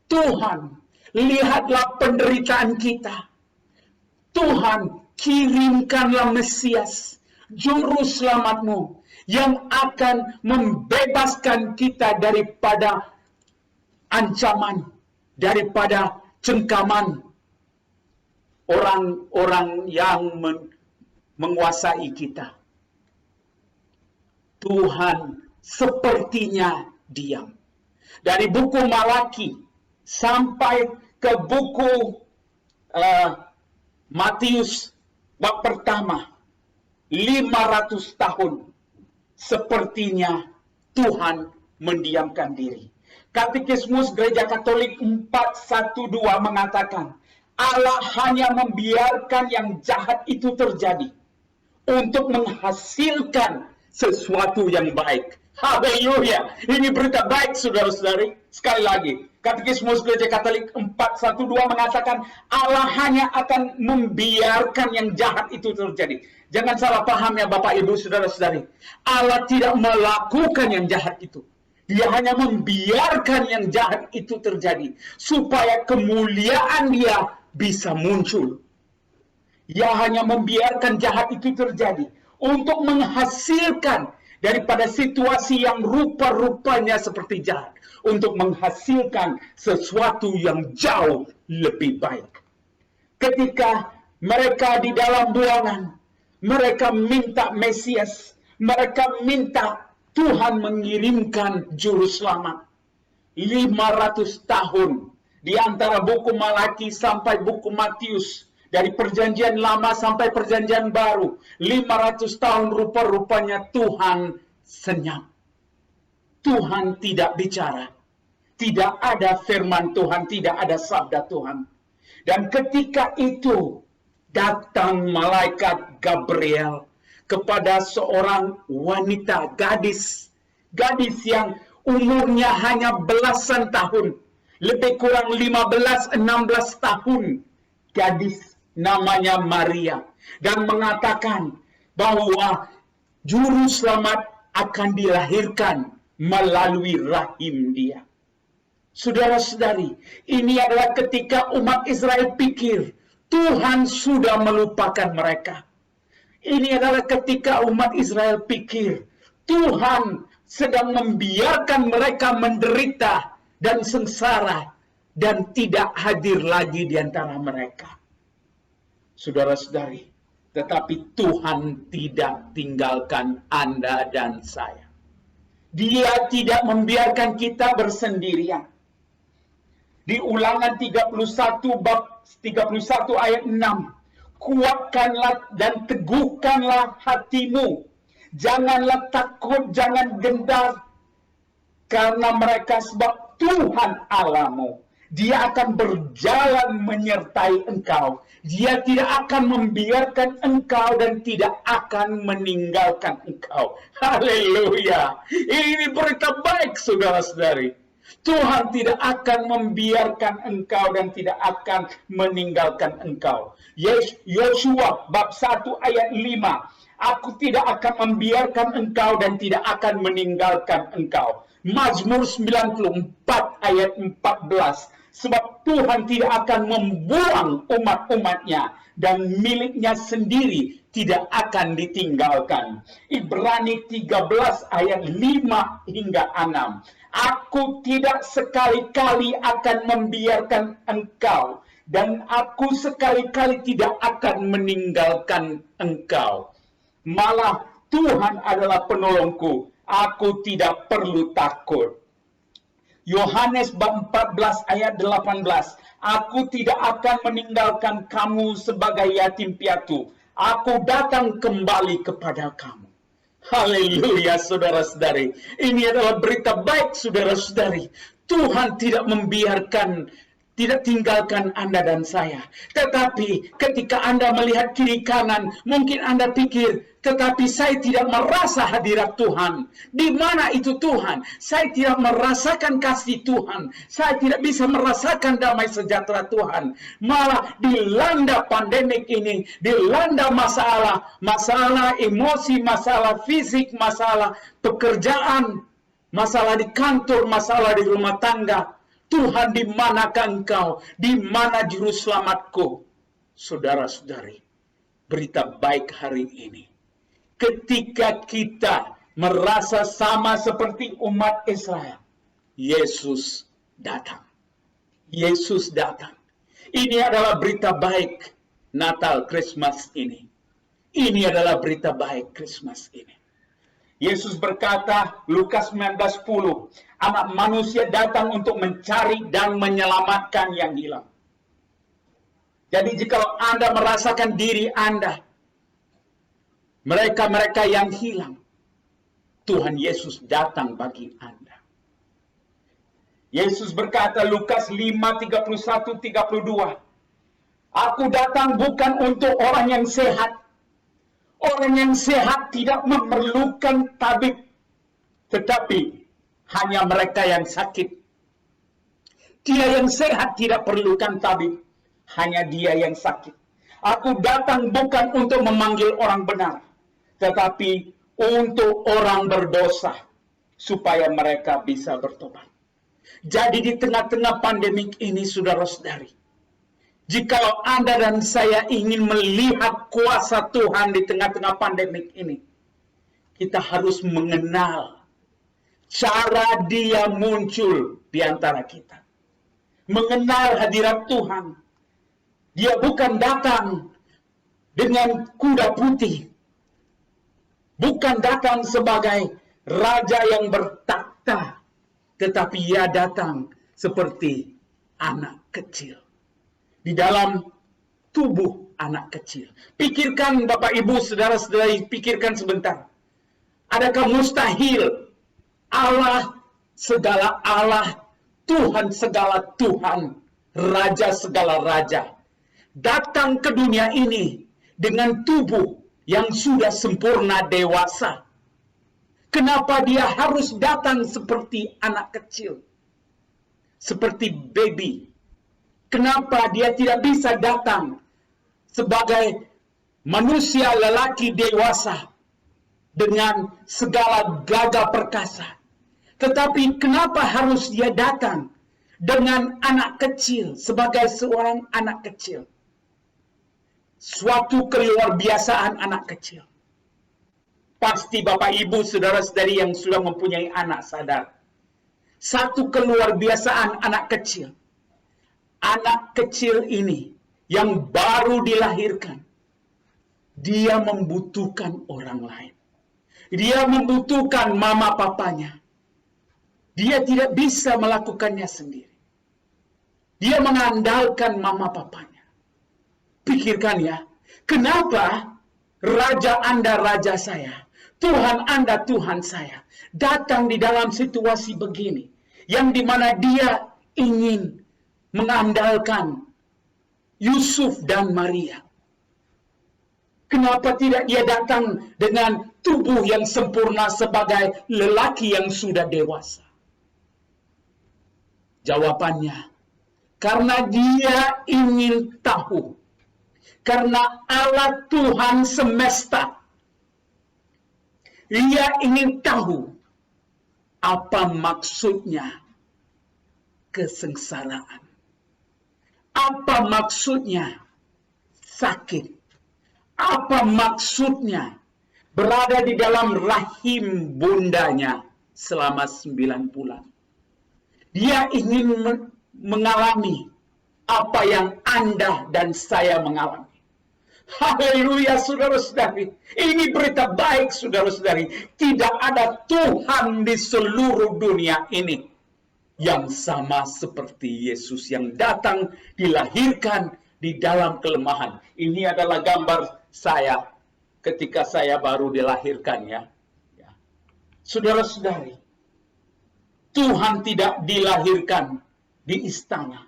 Tuhan, lihatlah penderitaan kita. Tuhan, kirimkanlah Mesias, Juru Selamat-Mu, yang akan membebaskan kita daripada ancaman, daripada cengkaman orang-orang yang menguasai kita. Tuhan sepertinya diam. Dari buku Malaki sampai ke buku Matius bab pertama, 500 tahun sepertinya Tuhan mendiamkan diri. Katekismus Gereja Katolik 412 mengatakan, Allah hanya membiarkan yang jahat itu terjadi untuk menghasilkan sesuatu yang baik. Haleluya. Ini berita baik, saudara-saudari. Sekali lagi, Katekismus Gereja Katolik 412 mengatakan Allah hanya akan membiarkan yang jahat itu terjadi. Jangan salah paham ya Bapak Ibu, saudara-saudari. Allah tidak melakukan yang jahat itu. Dia hanya membiarkan yang jahat itu terjadi supaya kemuliaan Dia bisa muncul. Dia hanya membiarkan jahat itu terjadi untuk menghasilkan daripada situasi yang rupa-rupanya seperti jahat, untuk menghasilkan sesuatu yang jauh lebih baik. Ketika mereka di dalam buangan, mereka minta Mesias, mereka minta Tuhan mengirimkan Juru Selamat. 500 tahun di antara buku Malaki sampai buku Matius, dari perjanjian lama sampai perjanjian baru, 500 tahun rupa-rupanya Tuhan senyap. Tuhan tidak bicara. Tidak ada firman Tuhan, tidak ada sabda Tuhan. Dan ketika itu datang malaikat Gabriel kepada seorang wanita, gadis yang umurnya hanya belasan tahun, lebih kurang 15-16 tahun, gadis namanya Maria, dan mengatakan bahwa Juru Selamat akan dilahirkan melalui rahim dia. Saudara-saudari, ini adalah ketika umat Israel pikir Tuhan sudah melupakan mereka. Ini adalah ketika umat Israel pikir Tuhan sedang membiarkan mereka menderita dan sengsara dan tidak hadir lagi di antara mereka. Saudara-saudari, tetapi Tuhan tidak tinggalkan Anda dan saya. Dia tidak membiarkan kita bersendirian. Di Ulangan 31 bab 31 ayat 6. Kuatkanlah dan teguhkanlah hatimu. Janganlah takut, jangan gendar. Karena mereka sebab Tuhan Allahmu. Dia akan berjalan menyertai engkau. Dia tidak akan membiarkan engkau dan tidak akan meninggalkan engkau. Haleluya. Ini berita baik, saudara-saudari. Tuhan tidak akan membiarkan engkau dan tidak akan meninggalkan engkau. Yosua bab 1 ayat 5. Aku tidak akan membiarkan engkau dan tidak akan meninggalkan engkau. Mazmur 94 ayat 14. Sebab Tuhan tidak akan membuang umat-umatnya dan miliknya sendiri tidak akan ditinggalkan. Ibrani 13 ayat 5 hingga 6. Aku tidak sekali-kali akan membiarkan engkau dan aku sekali-kali tidak akan meninggalkan engkau. Malah Tuhan adalah penolongku. Aku tidak perlu takut. Yohanes bab 14 ayat 18. Aku tidak akan meninggalkan kamu sebagai yatim piatu. Aku datang kembali kepada kamu. Haleluya, saudara-saudari. Ini adalah berita baik, saudara-saudari. Tuhan tidak membiarkan, tidak tinggalkan Anda dan saya. Tetapi ketika Anda melihat kiri kanan, mungkin Anda pikir, tetapi saya tidak merasa hadirat Tuhan. Di mana itu Tuhan? Saya tidak merasakan kasih Tuhan. Saya tidak bisa merasakan damai sejahtera Tuhan. Malah dilanda pandemik ini, dilanda masalah, masalah emosi, masalah fisik, masalah pekerjaan, masalah di kantor, masalah di rumah tangga. Tuhan, di manakah engkau? Di mana juru selamatku? Saudara-saudari, berita baik hari ini. Ketika kita merasa sama seperti umat Israel, Yesus datang. Yesus datang. Ini adalah berita baik Natal Christmas ini. Ini adalah berita baik Christmas ini. Yesus berkata, Lukas 19:10, Anak manusia datang untuk mencari dan menyelamatkan yang hilang. Jadi jika Anda merasakan diri Anda, mereka-mereka yang hilang, Tuhan Yesus datang bagi Anda. Yesus berkata, Lukas 5:31-32, Aku datang bukan untuk orang yang sehat. Orang yang sehat tidak memerlukan tabib, tetapi hanya mereka yang sakit. Dia yang sehat tidak perlukan tabib, hanya dia yang sakit. Aku datang bukan untuk memanggil orang benar, tetapi untuk orang berdosa, supaya mereka bisa bertobat. Jadi di tengah-tengah pandemik ini, saudara-saudari, jikalau Anda dan saya ingin melihat kuasa Tuhan di tengah-tengah pandemik ini, kita harus mengenal cara dia muncul di antara kita. Mengenal hadirat Tuhan. Dia bukan datang dengan kuda putih. Bukan datang sebagai raja yang bertakhta, tetapi ia datang seperti anak kecil. Di dalam tubuh anak kecil. Pikirkan Bapak Ibu, saudara-saudari, pikirkan sebentar. Adakah mustahil Allah segala Allah, Tuhan segala Tuhan, Raja segala Raja, datang ke dunia ini dengan tubuh yang sudah sempurna dewasa? Kenapa dia harus datang seperti anak kecil? Seperti baby? Kenapa dia tidak bisa datang sebagai manusia lelaki dewasa dengan segala gagah perkasa? Tetapi kenapa harus dia datang dengan anak kecil, sebagai seorang anak kecil? Suatu keluarbiasaan anak kecil. Pasti Bapak Ibu, saudara-saudari yang sudah mempunyai anak sadar. Satu keluarbiasaan anak kecil. Anak kecil ini yang baru dilahirkan, dia membutuhkan orang lain. Dia membutuhkan mama papanya. Dia tidak bisa melakukannya sendiri. Dia mengandalkan mama papanya. Pikirkan ya, kenapa Raja Anda Raja saya, Tuhan Anda Tuhan saya, datang di dalam situasi begini, yang dimana dia ingin mengandalkan Yusuf dan Maria. Kenapa tidak dia datang dengan tubuh yang sempurna sebagai lelaki yang sudah dewasa? Jawabannya, karena dia ingin tahu. Karena Allah Tuhan semesta, dia ingin tahu apa maksudnya kesengsaraan. Apa maksudnya sakit? Apa maksudnya berada di dalam rahim bundanya selama 9 bulan? Dia ingin mengalami apa yang Anda dan saya mengalami. Haleluya, saudara-saudari. Ini berita baik, saudara-saudari. Tidak ada Tuhan di seluruh dunia ini yang sama seperti Yesus yang datang dilahirkan di dalam kelemahan. Ini adalah gambar saya ketika saya baru dilahirkan ya. Saudara-saudari, Tuhan tidak dilahirkan di istana.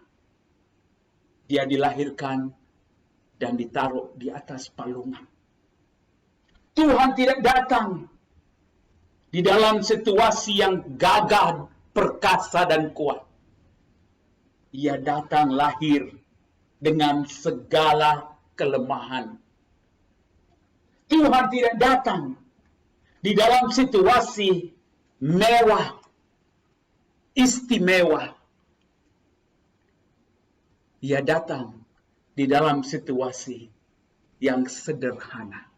Dia dilahirkan dan ditaruh di atas palungan. Tuhan tidak datang di dalam situasi yang gagah, perkasa, dan kuat. Ia datang lahir dengan segala kelemahan. Tuhan tidak datang di dalam situasi mewah, istimewa. Ia datang di dalam situasi yang sederhana.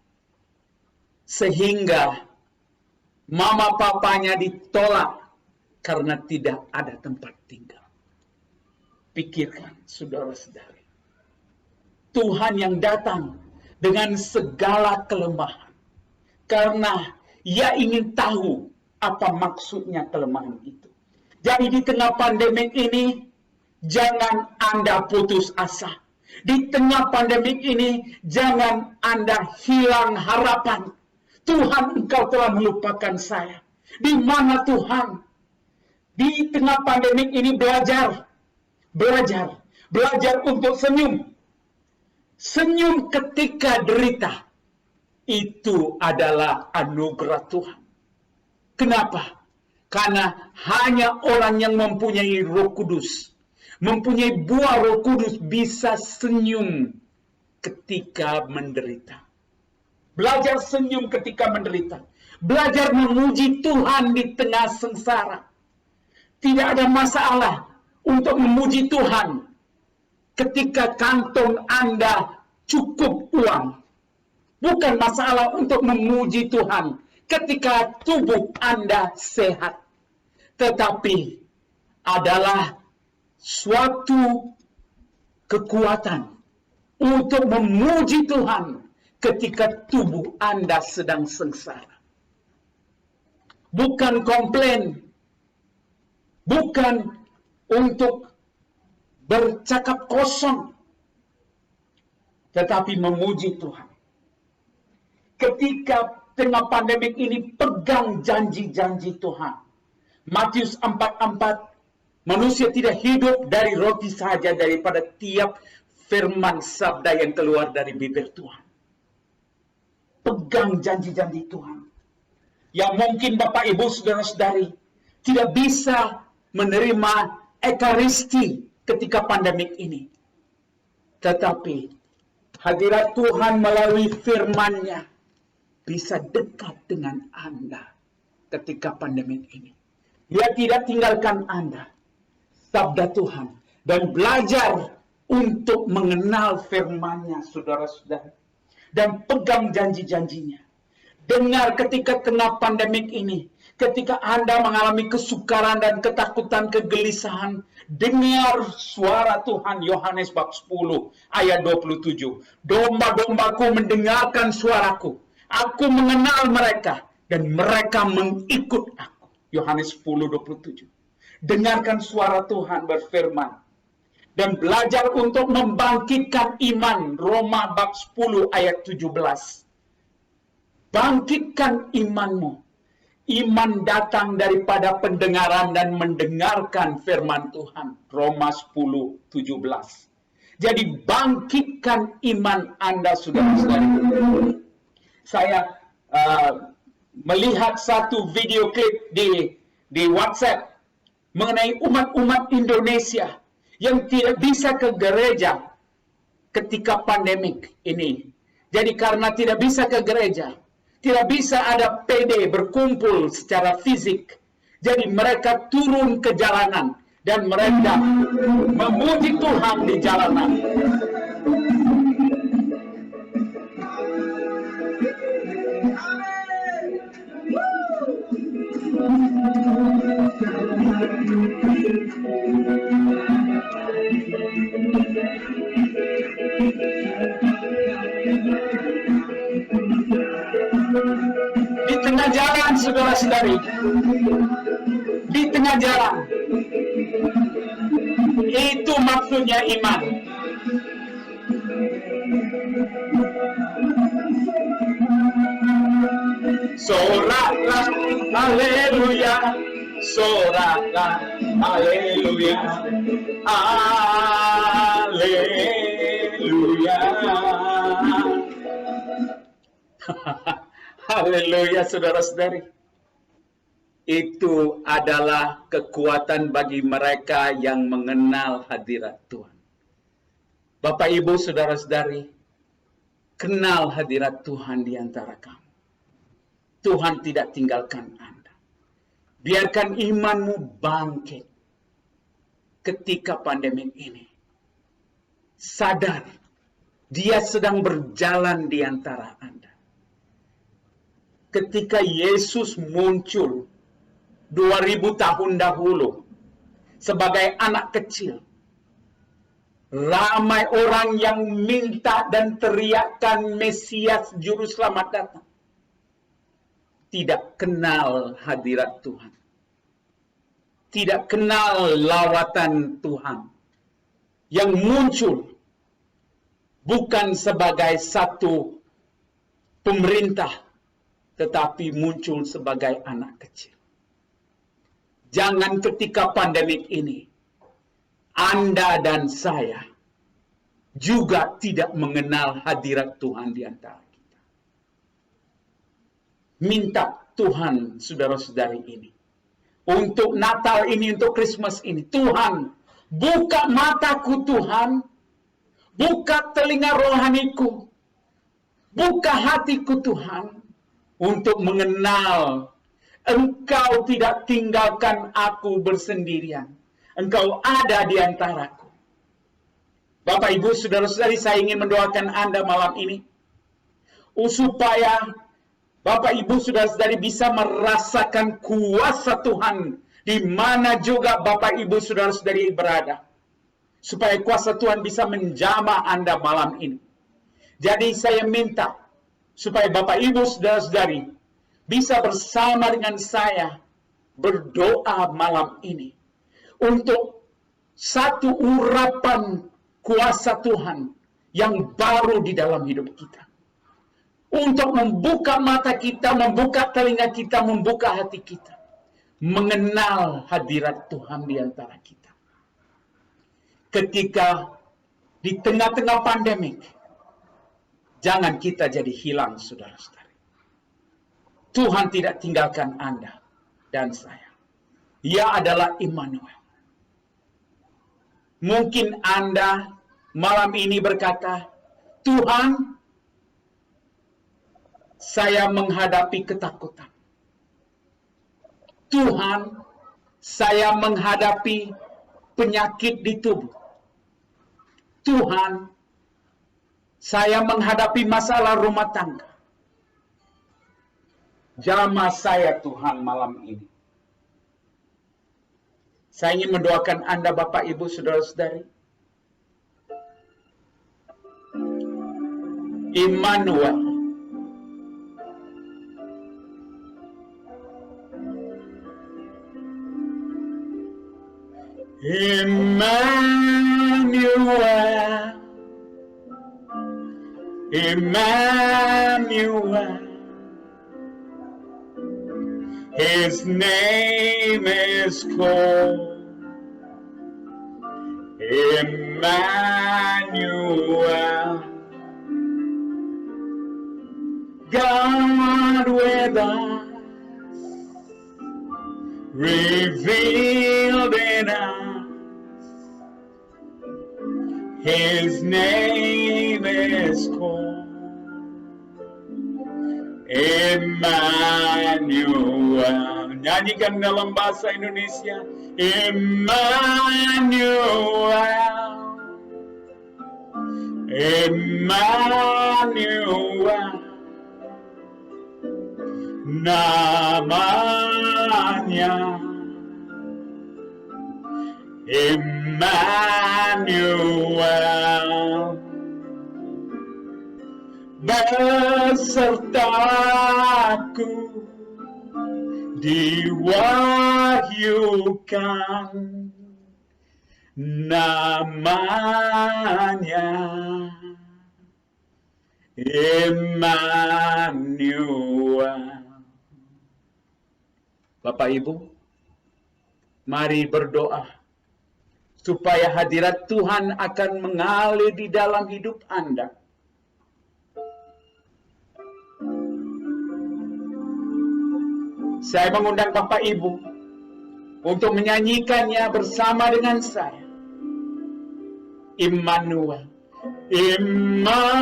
Sehingga mama papanya ditolak karena tidak ada tempat tinggal. Pikirkan, saudara-saudari. Tuhan yang datang dengan segala kelemahan. Karena ia ingin tahu apa maksudnya kelemahan itu. Jadi di tengah pandemik ini, jangan Anda putus asa. Di tengah pandemik ini, jangan Anda hilang harapan. Tuhan, Engkau telah melupakan saya. Di mana Tuhan? Di tengah pandemik ini belajar untuk senyum. Senyum ketika derita. Itu adalah anugerah Tuhan. Kenapa? Karena hanya orang yang mempunyai Roh Kudus, mempunyai buah Roh Kudus bisa senyum ketika menderita. Belajar senyum ketika menderita. Belajar memuji Tuhan di tengah sengsara. Tidak ada masalah untuk memuji Tuhan ketika kantong Anda cukup uang. Bukan masalah untuk memuji Tuhan ketika tubuh Anda sehat. Tetapi adalah suatu kekuatan untuk memuji Tuhan ketika tubuh Anda sedang sengsara. Bukan komplain. Bukan untuk bercakap kosong. Tetapi memuji Tuhan. Ketika tengah pandemik ini, pegang janji-janji Tuhan. Matius 4:4, manusia tidak hidup dari roti saja, daripada tiap firman sabda yang keluar dari bibir Tuhan. Pegang janji-janji Tuhan. Yang mungkin Bapak Ibu saudara-saudari tidak bisa menerima ekaristi ketika pandemik ini. Tetapi hadirat Tuhan melalui firman-Nya bisa dekat dengan Anda ketika pandemik ini. Dia tidak tinggalkan Anda, sabda Tuhan, dan belajar untuk mengenal firman-Nya, saudara-saudara, dan pegang janji-janjinya. Dengar ketika tengah pandemik ini, ketika Anda mengalami kesukaran dan ketakutan, kegelisahan, dengar suara Tuhan. Yohanes bab 10 ayat 27. Domba-dombaku mendengarkan suaraku. Aku mengenal mereka dan mereka mengikut aku. Yohanes 10:27. dengarkan suara Tuhan berfirman. Dan belajar untuk membangkitkan iman. Roma bab 10 ayat 17. Bangkitkan imanmu. Iman datang daripada pendengaran dan mendengarkan firman Tuhan. Roma 10, 17. Jadi bangkitkan iman Anda, saudara-saudari. Saya melihat satu video klip di WhatsApp mengenai umat-umat Indonesia yang tidak bisa ke gereja ketika pandemik ini. Jadi karena tidak bisa ke gereja, tidak bisa ada PD berkumpul secara fisik. Jadi mereka turun ke jalanan dan mereka memuji Tuhan di jalanan. Di tengah jalan, saudara-saudari, di tengah jalan, itu maksudnya iman. Soraklah, haleluya, soraklah, haleluya, haleluya. Haleluya, saudara-saudari. Itu adalah kekuatan bagi mereka yang mengenal hadirat Tuhan. Bapak, Ibu, saudara-saudari, kenal hadirat Tuhan di antara kamu. Tuhan tidak tinggalkan Anda. Biarkan imanmu bangkit ketika pandemi ini. Sadar, Dia sedang berjalan di antara Anda. Ketika Yesus muncul 2000 tahun dahulu sebagai anak kecil, ramai orang yang minta dan teriakkan Mesias Juru Selamat datang. Tidak kenal hadirat Tuhan. Tidak kenal lawatan Tuhan. Yang muncul bukan sebagai satu pemerintah, tetapi muncul sebagai anak kecil. Jangan ketika pandemik ini, Anda dan saya juga tidak mengenal hadirat Tuhan di antara kita. Minta Tuhan, saudara-saudari ini, untuk Natal ini, untuk Christmas ini, Tuhan, buka mataku Tuhan, buka telinga rohaniku, buka hatiku Tuhan, untuk mengenal Engkau tidak tinggalkan aku bersendirian. Engkau ada di antaraku. Bapak, Ibu, saudara-saudari, saya ingin mendoakan Anda malam ini, supaya Bapak, Ibu, saudara-saudari bisa merasakan kuasa Tuhan di mana juga Bapak, Ibu, saudara-saudari berada. Supaya kuasa Tuhan bisa menjamah Anda malam ini. Jadi saya minta supaya Bapak, Ibu, saudara-saudari bisa bersama dengan saya berdoa malam ini untuk satu urapan kuasa Tuhan yang baru di dalam hidup kita. Untuk membuka mata kita, membuka telinga kita, membuka hati kita. Mengenal hadirat Tuhan di antara kita. Ketika di tengah-tengah pandemik, jangan kita jadi hilang, saudara-saudari. Tuhan tidak tinggalkan Anda dan saya. Ia adalah Immanuel. Mungkin Anda malam ini berkata, Tuhan, saya menghadapi ketakutan. Tuhan, saya menghadapi penyakit di tubuh. Tuhan, saya menghadapi masalah rumah tangga. Jamah saya Tuhan malam ini. Saya ingin mendoakan Anda, Bapak, Ibu, saudara-saudari. Immanuel. Emmanuel. His name is called Emmanuel. God with us, revealed in us. His name is called Emmanuel. Nyanyikan dalam bahasa Indonesia. Emmanuel. Emmanuel. Namanya Emmanuel. Besertaku diwahyukan namanya Emmanuel. Bapak Ibu, mari berdoa supaya hadirat Tuhan akan mengalir di dalam hidup Anda. Saya mengundang Bapak Ibu untuk menyanyikannya bersama dengan saya. Immanuel. Emmanuel.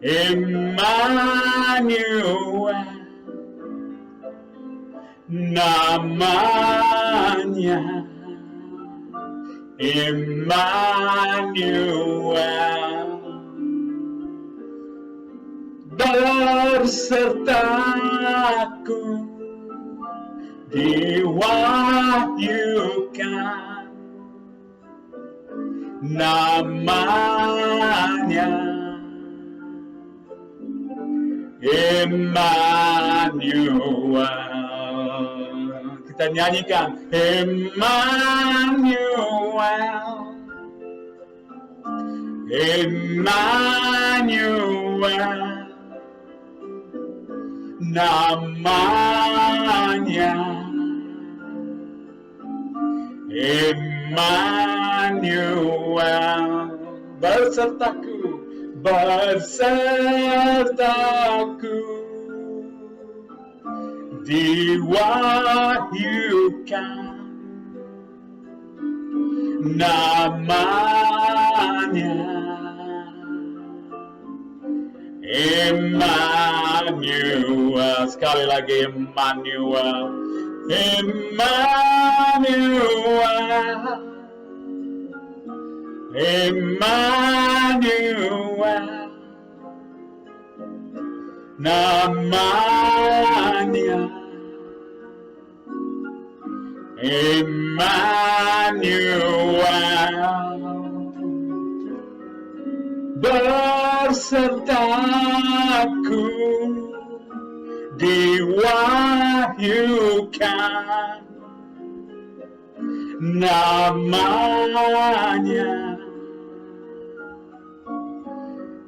Emmanuel. Namanya Emmanuel. Bersertaku diwahyukan namanya Emmanuel. Kita nyanyikan Emmanuel. Emmanuel. Namanya Emmanuel. Bersertaku, bersertaku diwahyukan namanya Emmanuel. Sekali lagi Emmanuel. Emmanuel. Emmanuel. Namanya Emmanuel. Bersertaku diwahyukan namanya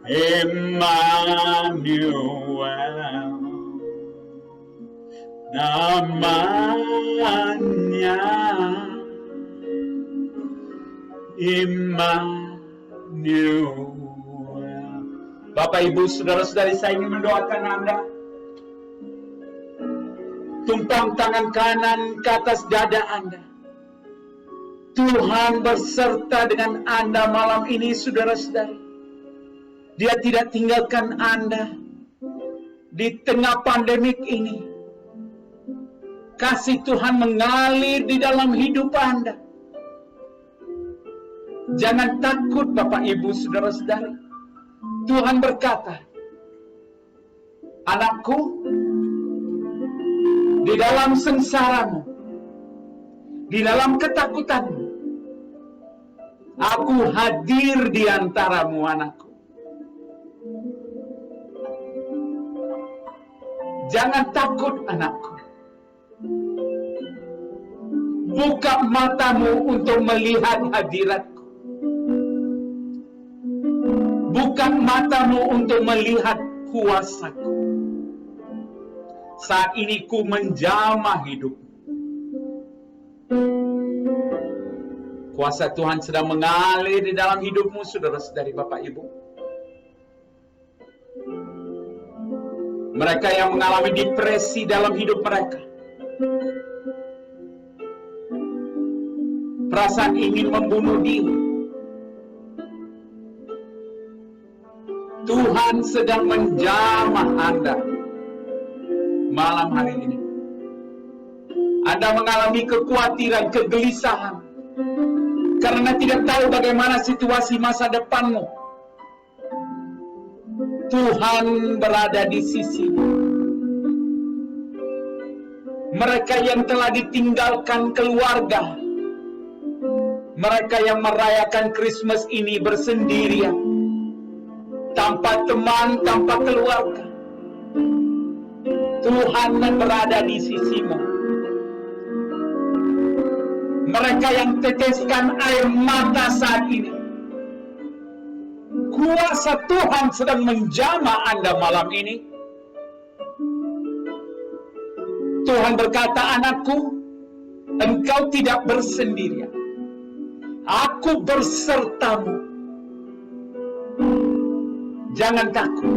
Emmanuel. Namanya Emmanuel. Bapak, Ibu, saudara-saudari, saya ingin mendoakan Anda. Tumpang tangan kanan ke atas dada Anda. Tuhan berserta dengan Anda malam ini, saudara-saudari. Dia tidak tinggalkan Anda di tengah pandemik ini. Kasih Tuhan mengalir di dalam hidup Anda. Jangan takut, Bapak, Ibu, saudara-saudari. Tuhan berkata, anakku, di dalam sengsaramu, di dalam ketakutanmu, aku hadir di antaramu, anakku. Jangan takut, anakku. Buka matamu untuk melihat hadiratku. matamu untuk melihat kuasa-Ku. Saat ini ku menjamah hidup. Kuasa Tuhan sedang mengalir di dalam hidupmu, saudara-saudari, Bapak Ibu. Mereka yang mengalami depresi dalam hidup mereka, perasaan ingin membunuh diri, Tuhan sedang menjamah Anda malam hari ini. Anda mengalami kekhawatiran, kegelisahan, karena tidak tahu bagaimana situasi masa depanmu. Tuhan berada di sisimu. Mereka yang telah ditinggalkan keluarga, mereka yang merayakan Christmas ini bersendirian, tanpa teman, tanpa keluarga, Tuhan berada di sisimu. Mereka yang teteskan air mata saat ini, kuasa Tuhan sedang menjamah Anda malam ini. Tuhan berkata, anakku, engkau tidak bersendirian. Aku bersertamu. Jangan takut.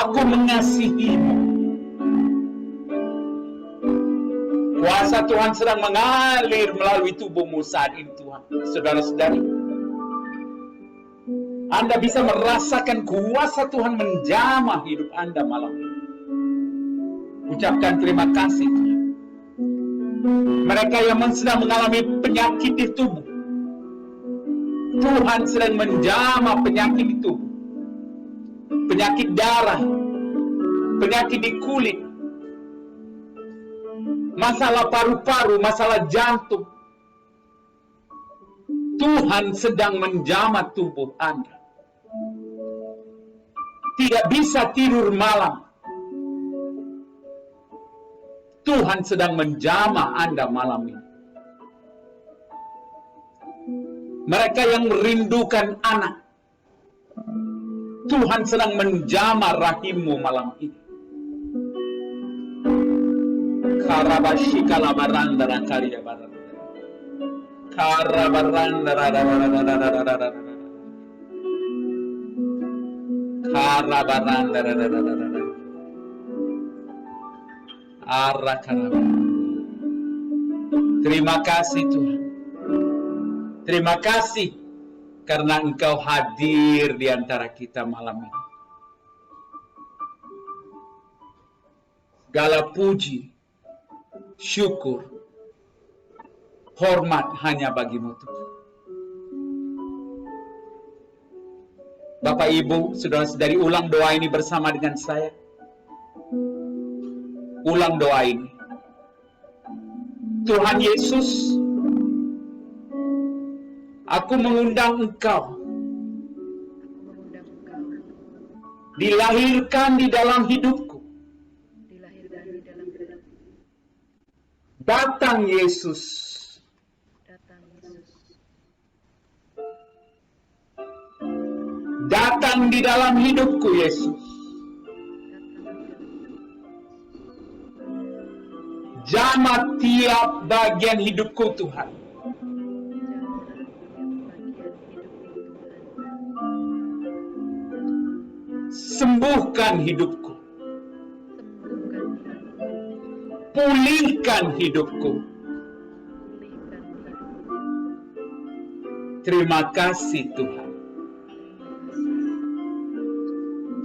Aku mengasihimu. Kuasa Tuhan sedang mengalir melalui tubuhmu saat ini, Tuhan. Saudara-saudari, Anda bisa merasakan kuasa Tuhan menjamah hidup Anda malam ini. Ucapkan terima kasih, Tuhan. Mereka yang sedang mengalami penyakit di tubuh, Tuhan sedang menjamah penyakit di tubuh. Penyakit darah, penyakit di kulit, masalah paru-paru, masalah jantung. Tuhan sedang menjamah tubuh Anda. Tidak bisa tidur malam. Tuhan sedang menjamah Anda malam ini. Mereka yang merindukan anak, Tuhan sedang menjamah rahimmu malam ini. Karabashika labaranda rakariya baranda. Karabaranda rarararararararararara. Karabaranda rararararararara. Terima kasih Tuhan. Terima kasih karena Engkau hadir di antara kita malam ini. Segala puji, syukur, hormat hanya bagimu Tuhan. Bapak Ibu, saudara-saudari, ulang doa ini bersama dengan saya. Ulang doa ini. Tuhan Yesus, aku mengundang Engkau dilahirkan di dalam hidupku. Datang Yesus. Datang di dalam hidupku Yesus. Jamah tiap bagian hidupku Tuhan. Sembuhkan hidupku. Pulihkan hidupku. Terima kasih Tuhan.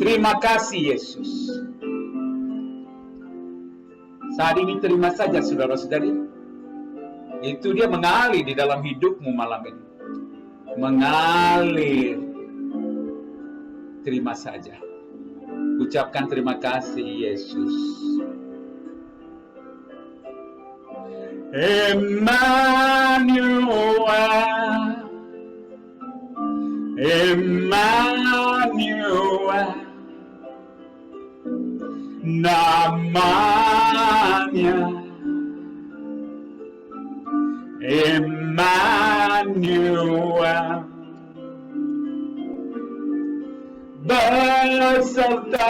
Terima kasih Yesus. Saat ini terima saja saudara-saudari. Itu dia mengalir di dalam hidupmu malam ini. Mengalir. Terima saja. Ucapkan terima kasih Yesus. Emmanuel, Emmanuel, namanya Emmanuel. besertaku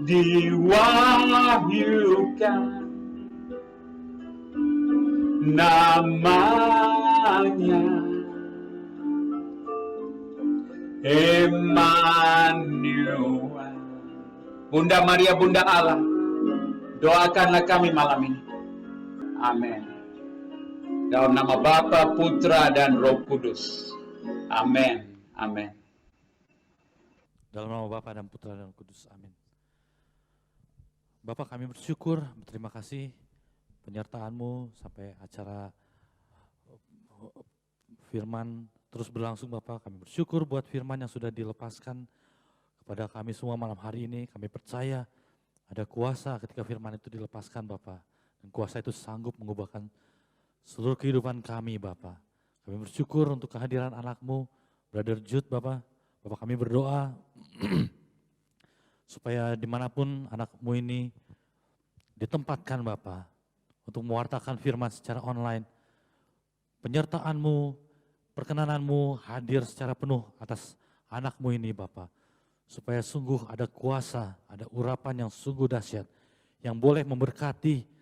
diwahyukan namanya Emmanuel. Bunda Maria, Bunda Allah, doakanlah kami malam ini. Amin. Dalam nama Bapa, Putra, dan Roh Kudus. Amin. Amin. Dalam nama Bapa dan Putra dan Kudus. Amin. Bapak, kami bersyukur, berterima kasih penyertaan-Mu sampai acara firman terus berlangsung Bapak. Kami bersyukur buat firman yang sudah dilepaskan kepada kami semua malam hari ini. Kami percaya ada kuasa ketika firman itu dilepaskan Bapak. Dan kuasa itu sanggup mengubahkan seluruh kehidupan kami Bapak. Kami bersyukur untuk kehadiran anak-Mu, Brother Jude Bapak. Bapak, kami berdoa supaya dimanapun anak-Mu ini ditempatkan Bapak, untuk mewartakan firman secara online. Penyertaan-Mu, perkenanan-Mu hadir secara penuh atas anak-Mu ini Bapak. Supaya sungguh ada kuasa, ada urapan yang sungguh dahsyat, yang boleh memberkati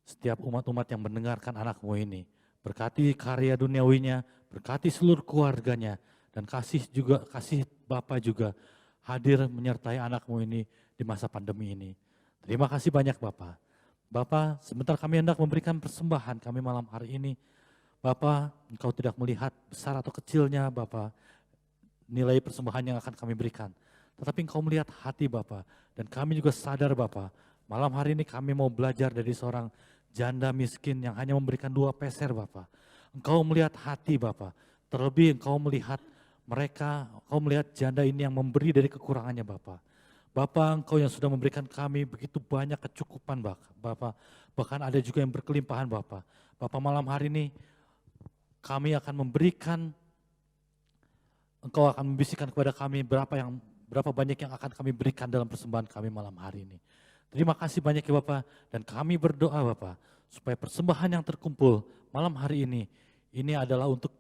setiap umat-umat yang mendengarkan anak-Mu ini. Berkati karya duniawinya, berkati seluruh keluarganya, dan kasih Bapak juga hadir menyertai anak-Mu ini di masa pandemi ini. Terima kasih banyak Bapak. Bapak, sebentar kami hendak memberikan persembahan kami malam hari ini. Bapak, Engkau tidak melihat besar atau kecilnya Bapak, nilai persembahan yang akan kami berikan. Tetapi Engkau melihat hati Bapak, dan kami juga sadar Bapak, malam hari ini kami mau belajar dari seorang janda miskin yang hanya memberikan 2 peser Bapak. Engkau melihat hati Bapak, terlebih Engkau melihat mereka, Engkau melihat janda ini yang memberi dari kekurangannya Bapak. Bapak, Engkau yang sudah memberikan kami begitu banyak kecukupan Bapak, bahkan ada juga yang berkelimpahan Bapak. Bapak, malam hari ini kami akan memberikan, Engkau akan membisikkan kepada kami berapa banyak yang akan kami berikan dalam persembahan kami malam hari ini. Terima kasih banyak ya Bapak, dan kami berdoa Bapak, supaya persembahan yang terkumpul malam hari ini adalah untuk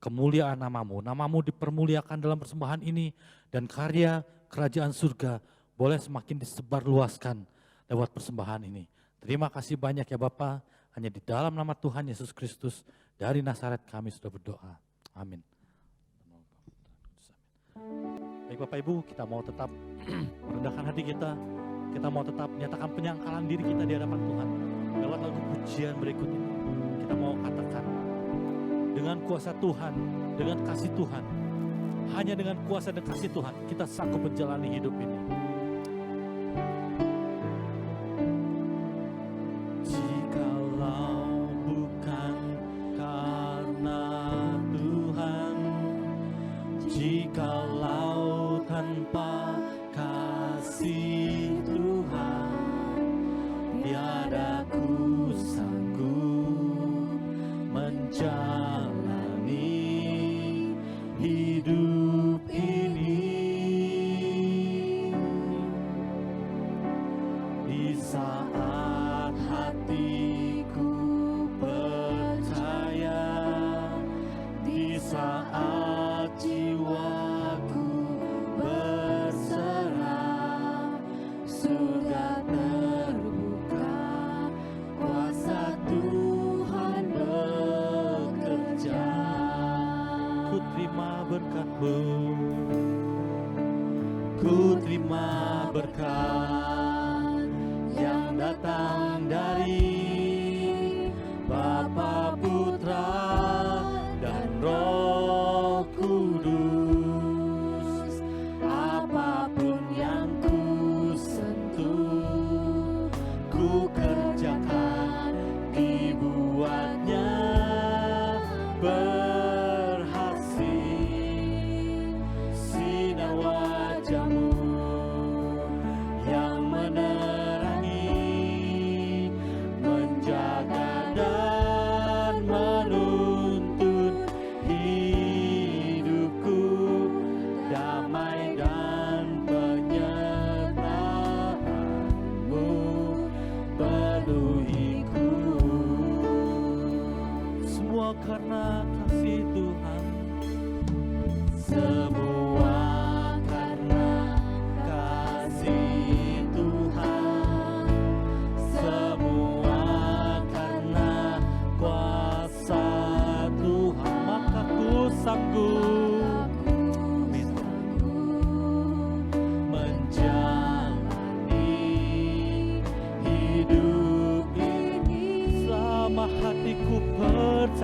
kemuliaan nama-Mu. Nama-Mu dipermuliakan dalam persembahan ini, dan karya kerajaan surga boleh semakin disebarluaskan lewat persembahan ini. Terima kasih banyak ya Bapak, hanya di dalam nama Tuhan Yesus Kristus dari Nazaret kami sudah berdoa. Amin. Baik Bapak Ibu, kita mau tetap merendahkan hati kita mau tetap menyatakan penyangkalan diri kita di hadapan Tuhan. Lewat lagu pujian berikut ini, kita mau katakan, dengan kuasa Tuhan, dengan kasih Tuhan, hanya dengan kuasa dan kasih Tuhan, kita sanggup menjalani hidup ini. Jikalau bukan karena Tuhan, jikalau tanpa kasih Tuhan, tiada ku sanggup menjalani hidup ini. Di saat hatiku percaya, di saat jiwaku berserah, surga terbuka, kuasa Tuhan bekerja. Ku terima berkat-Mu, ku terima berkat yang datang dari Bapa, Putra, dan Roh Kudus. Apapun yang ku sentuh, ku kerjakan, dibuatnya berhasil. Sinar wajah-Mu yang menerangi, menjaga dan menuntun hidupku, damai dan penyertaan-Mu penuhiku. Semua karena kasih Tuhan, semua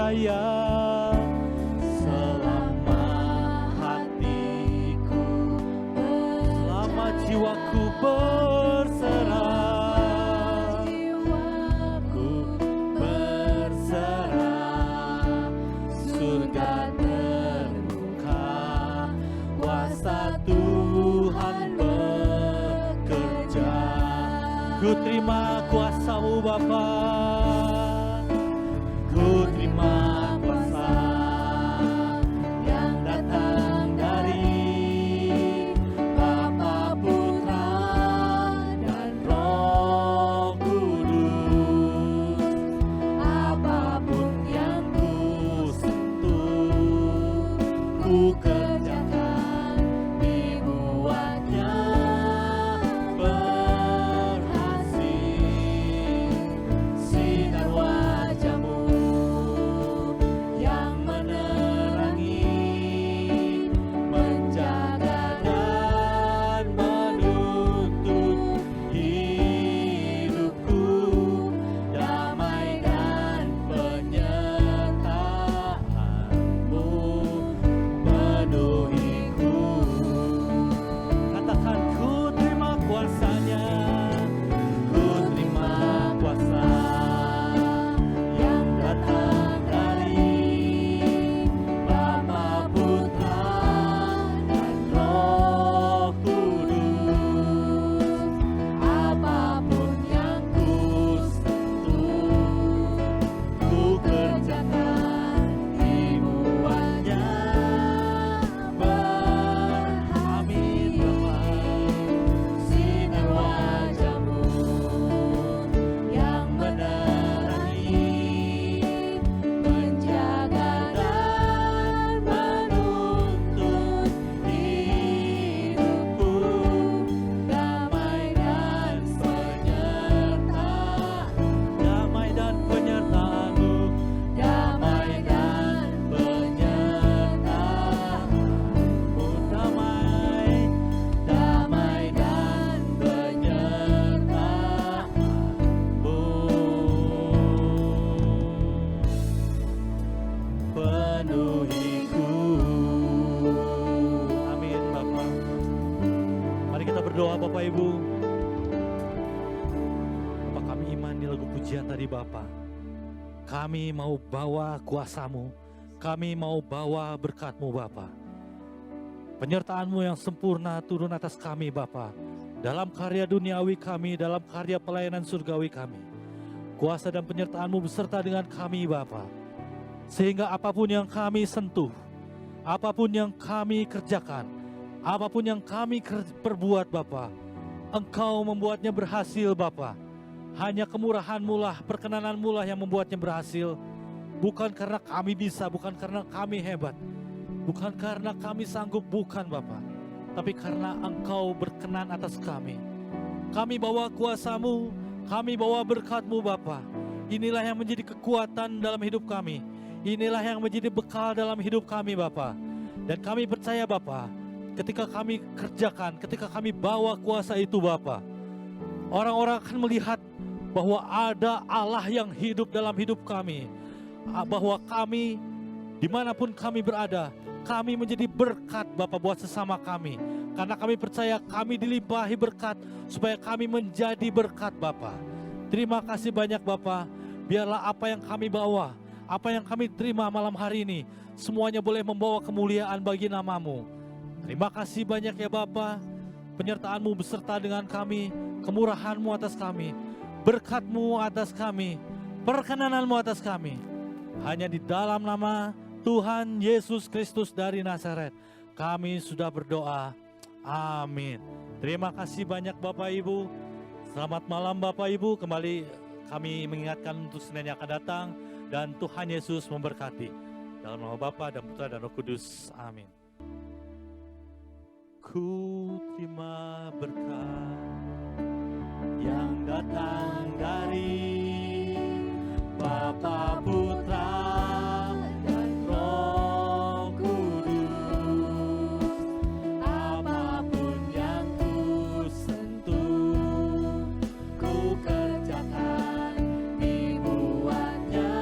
percaya selama hatiku, selama jiwaku berserah, ku berserah, surga terbuka, kuasa Tuhan bekerja. Ku terima kuasa-Mu Bapa, ku terima kuasa yang datang dari Bapa, Putra, dan Roh Kudus. Apapun yang ku sentuh, ku kerjakan, dibuatnya berhasil. Sinar wajah-Mu yang menerangi, menjaga dan menuntun hidupku, damai dan penyertaan-Mu penuhiku. Katakan, ku terima kuasanya, ku terima kuasa yang datang dari Bapa, Putra, dan Roh Kudus. Apapun yang ku sentuh, ku kerjakan, dibuatnya beramin. Sinar wajah-Mu yang menerangi, menjaga dan menuntun hidupku, damai dan penyertaan-Mu, damai dan penyertaan-Mu, damai dan penyertaan-Mu, damai, damai dan penyertaan-Mu penuhiku. Amin Bapa. Mari kita berdoa Bapak Ibu. Bapak, kami iman di lagu pujian tadi Bapa. Kami mau bawa kuasa-Mu, kami mau bawa berkat-Mu Bapa. Penyertaan-Mu yang sempurna turun atas kami Bapa, dalam karya duniawi kami, dalam karya pelayanan surgawi kami. Kuasa dan penyertaan-Mu beserta dengan kami Bapa, sehingga apapun yang kami sentuh, apapun yang kami kerjakan, apapun yang kami perbuat Bapa, Engkau membuatnya berhasil Bapa. Hanya kemurahan-Mu lah, perkenanan-Mu lah yang membuatnya berhasil. Bukan karena kami bisa, bukan karena kami hebat, bukan karena kami sanggup, bukan Bapa, tapi karena Engkau berkenan atas kami. Kami bawa kuasa-Mu, kami bawa berkat-Mu Bapa. Inilah yang menjadi kekuatan dalam hidup kami. Inilah yang menjadi bekal dalam hidup kami Bapa. Dan kami percaya Bapa, ketika kami kerjakan, ketika kami bawa kuasa itu Bapa, orang-orang akan melihat bahwa ada Allah yang hidup dalam hidup kami. Bahwa kami, dimanapun kami berada, kami menjadi berkat Bapa buat sesama kami. Karena kami percaya kami dilimpahi berkat, supaya kami menjadi berkat Bapa. Terima kasih banyak Bapa. Biarlah apa yang kami bawa, apa yang kami terima malam hari ini, semuanya boleh membawa kemuliaan bagi nama-Mu. Terima kasih banyak ya Bapa. Penyertaan-Mu beserta dengan kami, kemurahan-Mu atas kami, berkat-Mu atas kami, perkenanan-Mu atas kami. Hanya di dalam nama Tuhan Yesus Kristus dari Nazaret kami sudah berdoa. Amin. Terima kasih banyak Bapak Ibu. Selamat malam Bapak Ibu. Kembali kami mengingatkan untuk Senin yang akan datang. Dan Tuhan Yesus memberkati. Dalam nama Bapa dan Putra dan Roh Kudus. Amin. Ku terima berkat yang datang dari Bapa, Putra, dan Roh Kudus. Apapun yang ku sentuh, ku kerjakan, dibuatnya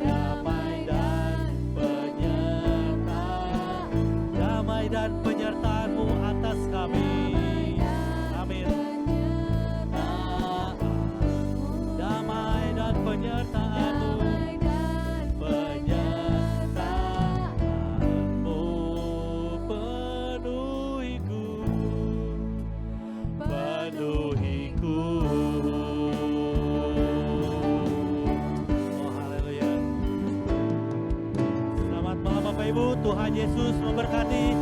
damai dan penyertaan, damai dan penyertaan-Mu atas kami. Amin. Damai dan penyertaan-Mu, penyertaan-Mu penuhiku, penuhiku. Oh haleluya. Selamat malam Bapak Ibu, Tuhan Yesus memberkati.